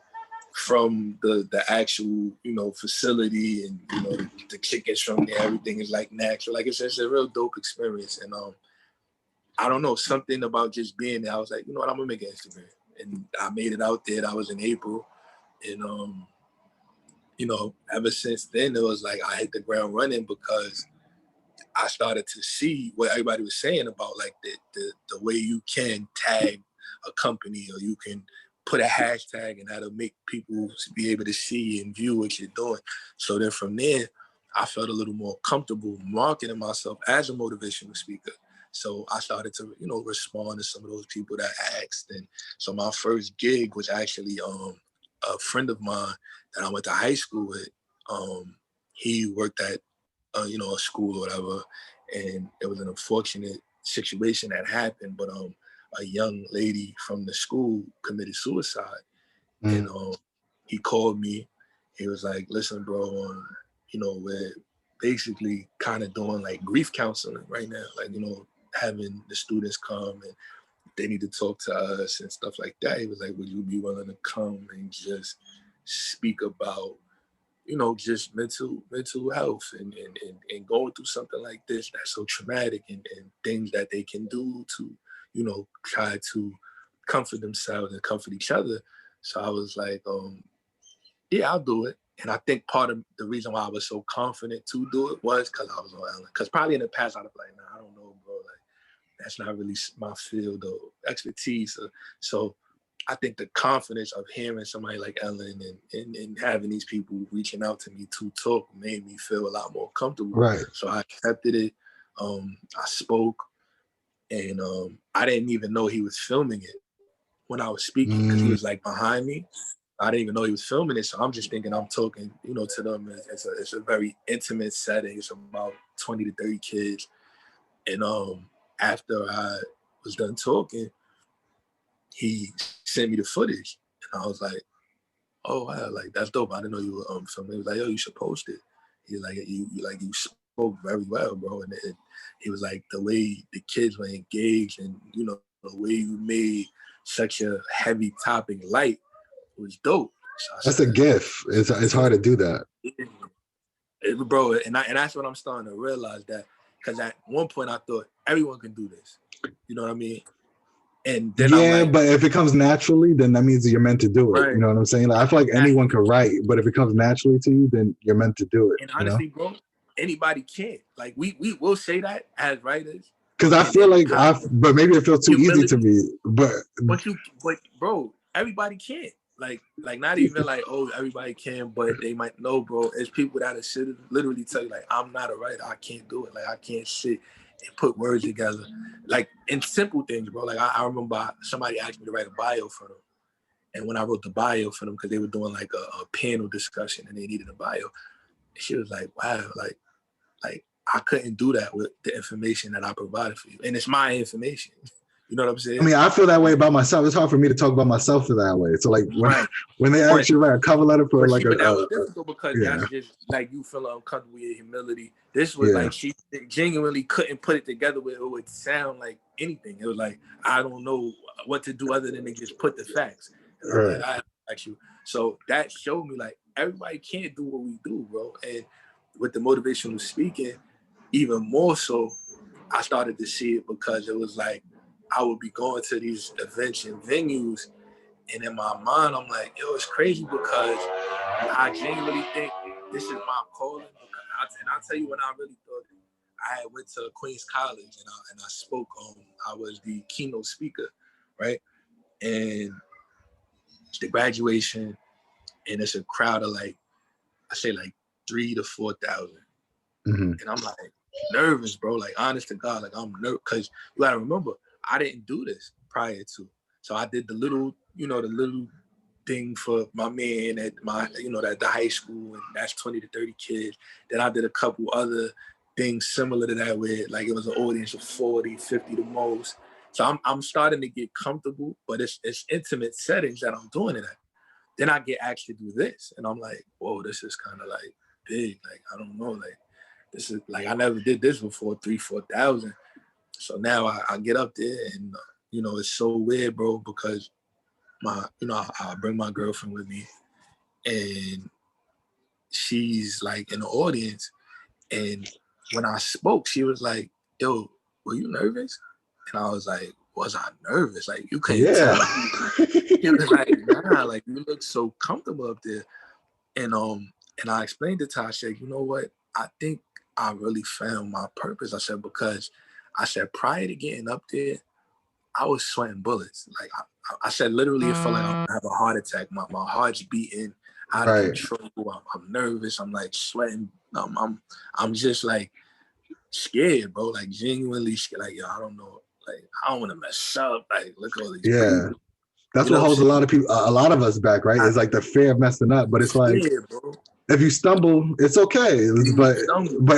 from the actual, you know, facility, and you know, the chickens from there, everything is like natural. Like it's a real dope experience. And I don't know, something about just being there. I was like, you know what, I'm gonna make an Instagram, and I made it out there. That was in April, and you know, ever since then it was like I hit the ground running, because I started to see what everybody was saying about like the way you can tag a company, or you can put a hashtag, and that'll make people be able to see and view what you're doing. So then from there, I felt a little more comfortable marketing myself as a motivational speaker. So I started to, you know, respond to some of those people that asked. And so my first gig was actually a friend of mine that I went to high school with. He worked at you know, a school or whatever, and it was an unfortunate situation that happened. But a young lady from the school committed suicide, and he called me. He was like, "Listen, bro, you know, we're basically kind of doing like grief counseling right now, like, you know, having the students come and they need to talk to us and stuff like that." He was like, "Would you be willing to come and just speak about, you know, just mental health and going through something like this that's so traumatic, and things that they can do to, you know, try to comfort themselves and comfort each other." So I was like, yeah, I'll do it. And I think part of the reason why I was so confident to do it was because I was on Ellen. Because probably in the past I'd have been like, nah, I don't know, bro. Like, that's not really my field or expertise. So I think the confidence of hearing somebody like Ellen and having these people reaching out to me to talk made me feel a lot more comfortable. Right. So I accepted it. I spoke, and I didn't even know he was filming it when I was speaking, because he was like behind me. I didn't even know he was filming it. So I'm just thinking I'm talking, you know, to them. It's a very intimate setting. It's about 20 to 30 kids. And after I was done talking, he sent me the footage, and I was like, "Oh wow, like that's dope. I didn't know you were filming." He was like, "Yo, you should post it." He's like, you spoke very well, bro." And he was like, the way the kids were engaged, and you know, the way you made such a heavy topic light was dope. So That's a gift. It's hard to do that. Bro, and that's what I'm starting to realize, that because at one point I thought everyone can do this. You know what I mean? And then but if it comes naturally, then that means that you're meant to do it. Right. You know what I'm saying? Like, I feel like anyone can write, but if it comes naturally to you, then you're meant to do it. And honestly, bro, anybody can. Like we will say that as writers. Because I feel like but maybe it feels too easy to me. But bro, everybody can. Like not even like, oh, everybody can, but they might know, bro. It's people that are literally tell you, like, I'm not a writer. I can't do it. Like, I can't sit and put words together. Like, in simple things, bro. Like, I remember somebody asked me to write a bio for them. And when I wrote the bio for them, because they were doing like a panel discussion and they needed a bio, she was like, wow, like I couldn't do that with the information that I provided for you. And it's my information. You know what I'm saying? I mean, I feel that way about myself. It's hard for me to talk about myself that way. So like when they actually write a cover letter for like that was difficult because that's just like you feel uncomfortable with your humility. This was like she genuinely couldn't put it together where it would sound like anything. It was like, I don't know what to do other than to just put the facts. Right. Like, I ask you. So that showed me like everybody can't do what we do, bro. And with the motivational speaking, even more so, I started to see it because it was like I would be going to these events and venues, and in my mind, I'm like, yo, it's crazy because I genuinely think this is my calling. And I'll tell you when I really thought it. I went to Queens College and I spoke on, I was the keynote speaker, right? And it's the graduation, and it's a crowd of like, I say like 3,000 to 4,000. Mm-hmm. And I'm like nervous, bro. Like, honest to God, like I'm nervous because you gotta remember, I didn't do this prior to. So I did the little thing for my man at my, at the high school, and that's 20 to 30 kids. Then I did a couple other things similar to that where like it was an audience of 40, 50 the most. So I'm starting to get comfortable, but it's intimate settings that I'm doing it at. Then I get asked to do this, and I'm like, whoa, this is kind of like big. Like, I don't know, like this is like, I never did this before, 3,000-4,000. So now I get up there and, it's so weird, bro, because I bring my girlfriend with me and she's like in the audience. And when I spoke, she was like, yo, were you nervous? And I was like, was I nervous? Like, you couldn't tell me. She was like, nah, like you look so comfortable up there. And I explained it to her. I said, you know what? I think I really found my purpose. I said, because I said, prior to getting up there, I was sweating bullets. Like I said, literally, it felt like I'm gonna have a heart attack. My heart's beating out of control. I'm nervous. I'm like sweating. I'm just like scared, bro. Like genuinely scared. Like, yo, I don't know. Like, I don't want to mess up. Like, look at all these people. That's what holds a lot of people, a lot of us back, right? It's like the fear of messing up. But it's like, if you stumble, it's okay. But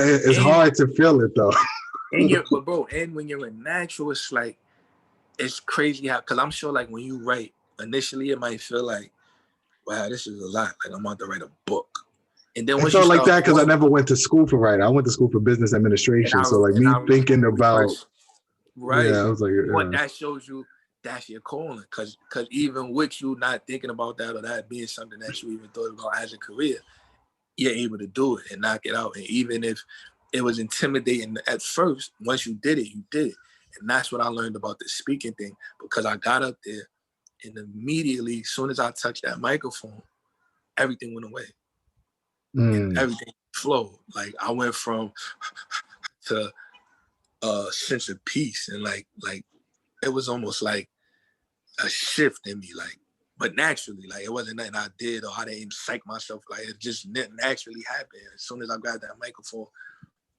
it's hard to feel it though. And when you're a natural, it's like, it's crazy how, because I'm sure like when you write, initially it might feel like, wow, this is a lot. Like I'm about to write a book. And then it felt like that because I never went to school for writing. I went to school for business administration. So like me thinking about, I was like, what that shows you that's your calling. Because even with you not thinking about that or that being something that you even thought about as a career, you're able to do it and knock it out. And even if it was intimidating at first, once you did it, you did it. And that's what I learned about the speaking thing, because I got up there and immediately, as soon as I touched that microphone, everything went away. And everything flowed. Like I went from to a sense of peace, and like it was almost like a shift in me, like, but naturally, like it wasn't nothing I did or I didn't psych myself, like it just naturally happened. As soon as I got that microphone,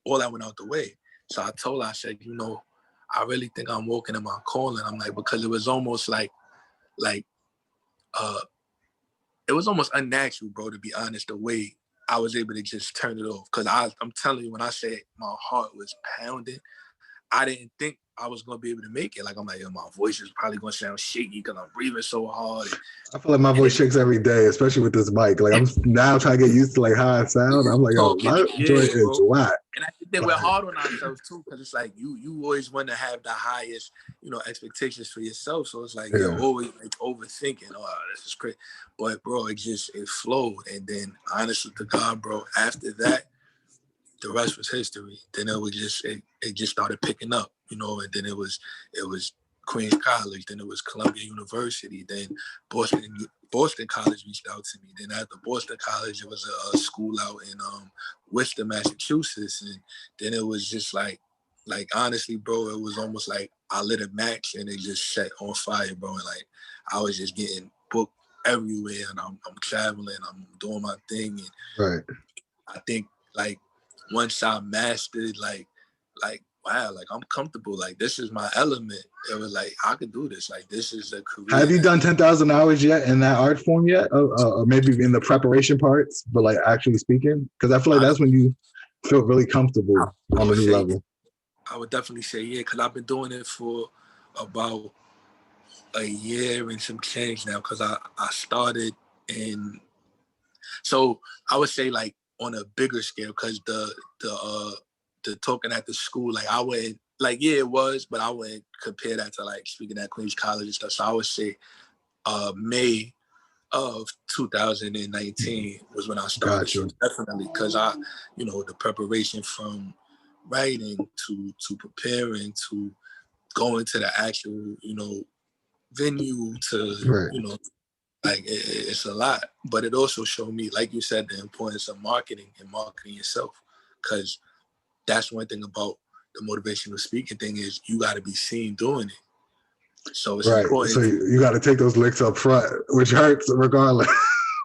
all that went out the way. So I told her, I said, I really think I'm walking in my calling. I'm like, because it was almost like it was almost unnatural, bro, to be honest, the way I was able to just turn it off. Because I'm telling you, when I said my heart was pounding, I didn't think I was going to be able to make it. Like, I'm like, my voice is probably going to sound shaky because I'm breathing so hard. I feel like my voice shakes every day, especially with this mic. Like, I'm now trying to get used to like how I sound. I'm like, yo, my joint is whack. And think we're hard on ourselves too, because it's like you always want to have the highest, expectations for yourself. So it's like you're always like overthinking. Oh, this is crazy. But bro, it flowed. And then honestly to God, bro, after that, the rest was history. Then it just started picking up, and then it was Queens College, then it was Columbia University, then Boston College reached out to me. Then after Boston College, it was a school out in Worcester, Massachusetts, and then it was just like honestly, bro, it was almost like I lit a match and it just set on fire, bro. And like I was just getting booked everywhere, and I'm traveling, I'm doing my thing, and right. I think like once I mastered like wow, like I'm comfortable, like this is my element. It was like I could do this. Like this is a career. Have you done 10,000 hours yet in that art form yet? Or maybe in the preparation parts, but like actually speaking? Because I feel like that's when you feel really comfortable on a new level. I would definitely say yeah, because I've been doing it for about a year and some change now. Because I started in, so I would say like on a bigger scale, because the talking at the school, like I wouldn't, like yeah it was, but I wouldn't compare that to like speaking at Queens College and stuff. So I would say May of 2019 was when I started. Gotcha. So definitely, because I, the preparation from writing to preparing to going to the actual, venue to, right. Like it's a lot. But it also showed me, like you said, the importance of marketing and marketing yourself, because that's one thing about the motivational speaking thing is you got to be seen doing it. So it's important. So you got to take those licks up front, which hurts regardless.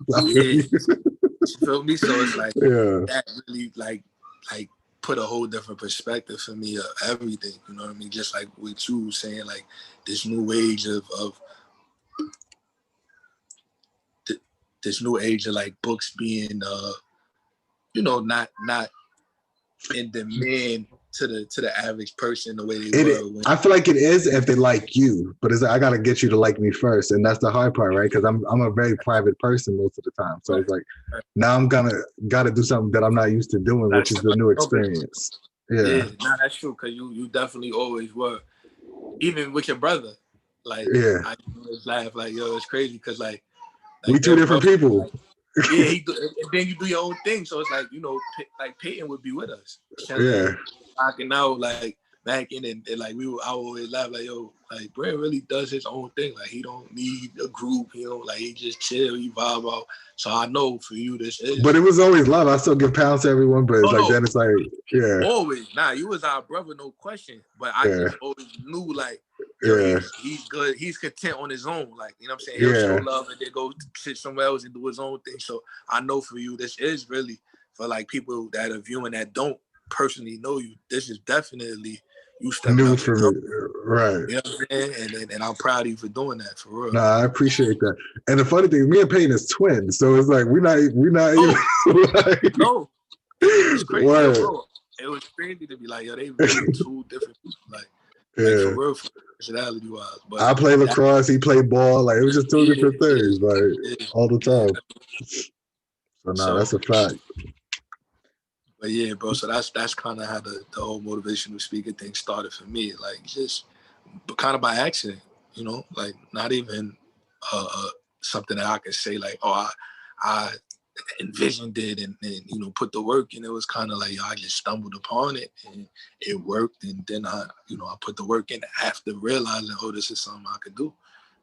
You feel me? So it's like that really like put a whole different perspective for me of everything. You know what I mean? Just like what you were saying, like this new age of this new age of like books being not in demand to the average person the way they were. I feel like it is if they like you, but it's like, I gotta get you to like me first, and that's the hard part, right? Because I'm a very private person most of the time, so it's like now I'm gotta do something that I'm not used to doing, which is the new experience. Yeah, that's true, because you definitely always were, even with your brother. Like I always laugh like, yo, it's crazy because like we two different people. Like, yeah, and then you do your own thing. So it's like, like Peyton would be with us. Rocking out, like macking, and like I would always laugh like, yo, like Brad really does his own thing. Like he don't need a group, like he just chill, he vibe out. So I know for you this is. But it was always love. I still give pounds to everyone, but it's then it's like, always. Nah, you was our brother, no question. But I just always knew like, yo, he's good. He's content on his own. Like, you know what I'm saying? He'll show love and then go sit somewhere else and do his own thing. So I know for you, this is really for like people that are viewing that don't personally know you. This is definitely you stepping up for me, right? You know what I'm saying? And I'm proud of you for doing that, for real. Nah, I appreciate that. And the funny thing, me and Peyton is twins, so it's like we're not even like, no. It's crazy, bro. It was crazy to be like, yo, they really two different people, like for real, personality wise. But I play lacrosse, he played ball, like it was just two different things, like all the time. So that's a fact. But yeah, bro. So that's kind of how the whole motivational speaker thing started for me. Like just kind of by accident, like not even something that I could say like, oh, I envisioned it and put the work in. It was kind of like I just stumbled upon it and it worked. And then I put the work in after realizing, oh, this is something I could do,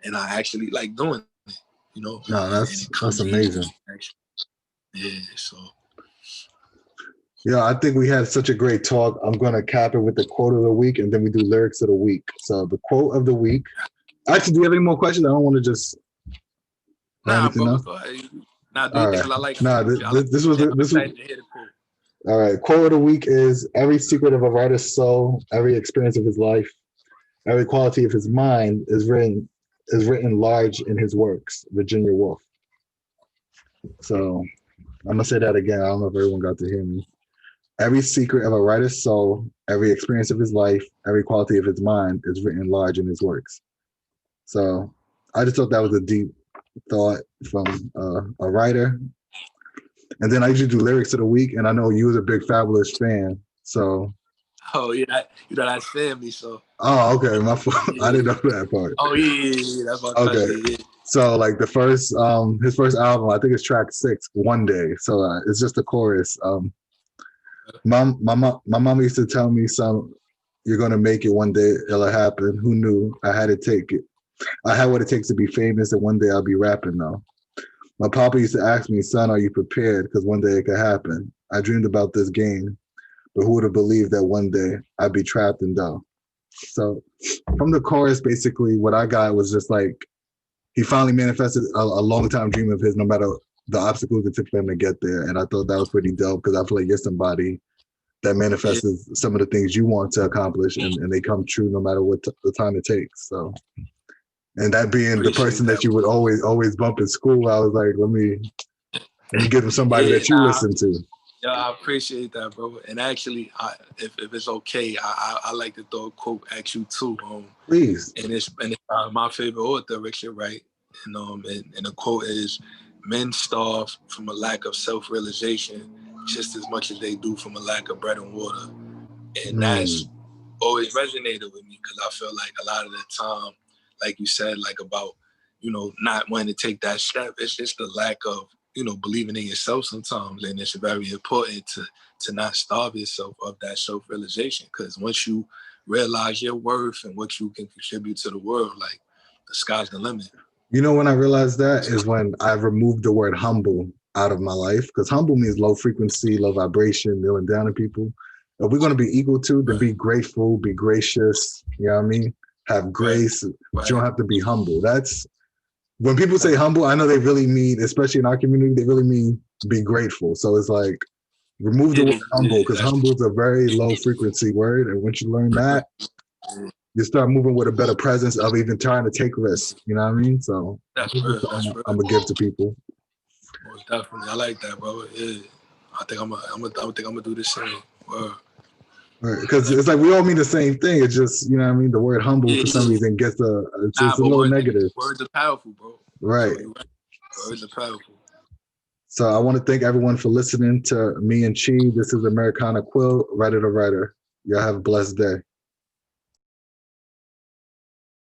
and I actually like doing it. No, that's amazing. Yeah, so. Yeah, I think we had such a great talk. I'm going to cap it with the quote of the week, and then we do lyrics of the week. So the quote of the week. Actually, do you have any more questions? I don't want to just. Nah, bro. Go ahead. Nah, dude, because I like. This was. All right. Quote of the week is: every secret of a writer's soul, every experience of his life, every quality of his mind is written large in his works. Virginia Woolf. So I'm gonna say that again. I don't know if everyone got to hear me. Every secret of a writer's soul, every experience of his life, every quality of his mind is written large in his works. So I just thought that was a deep thought from a writer. And then I usually do lyrics of the week, and I know you was a big Fabulous fan. So. Oh yeah, that's family. So. Oh, okay. My fault. Yeah. I didn't know that part. Oh yeah. That's my Okay. cousin. Yeah. So like the first, his first album, I think it's track 6, One Day. So it's just the chorus. My mom used to tell me, "Son, you're gonna make it one day. It'll happen." Who knew? I had to take it. I had what it takes to be famous, and one day I'll be rapping now. My papa used to ask me, "Son, are you prepared? Because one day it could happen." I dreamed about this game, but who would have believed that one day I'd be trapped in dough? So from the chorus, basically what I got was just like, he finally manifested a long time dream of his, no matter the obstacles it took for him to get there. And I thought that was pretty dope, because I feel like you're somebody that manifests some of the things you want to accomplish, and they come true no matter what the time it takes. So, and that being the person that you would always bump in school, I was like, let me give him somebody that you listen to. Yeah, I appreciate that, bro. And actually, if it's okay, I like to throw a quote at you too. Please. And it's my favorite author, Richard Wright. And the quote is, "Men starve from a lack of self-realization just as much as they do from a lack of bread and water." And that's always resonated with me, because I feel like a lot of the time, like you said, like about, not wanting to take that step, it's just the lack of, believing in yourself sometimes. And it's very important to not starve yourself of that self-realization, because once you realize your worth and what you can contribute to the world, like, the sky's the limit. When I realized that is when I removed the word humble out of my life, because humble means low frequency, low vibration, kneeling down to people. If we're going to be equal to, then be grateful, be gracious, you know what I mean? Have grace, but you don't have to be humble. That's, when people say humble, I know they really mean, especially in our community, they really mean be grateful. So it's like, remove the word humble, because humble is a very low frequency word. And once you learn that, you start moving with a better presence of even trying to take risks. You know what I mean? So that's real. I'm gonna give to people. Most definitely, I like that, bro. Yeah, I think I'm gonna do the same. Because it's like we all mean the same thing. It's just, you know what I mean? The word humble for some reason gets it's a little negative. Words are powerful, bro. Right. Words are powerful. So I want to thank everyone for listening to me and Chi. This is Americana Quill, Writer to Writer. Y'all have a blessed day.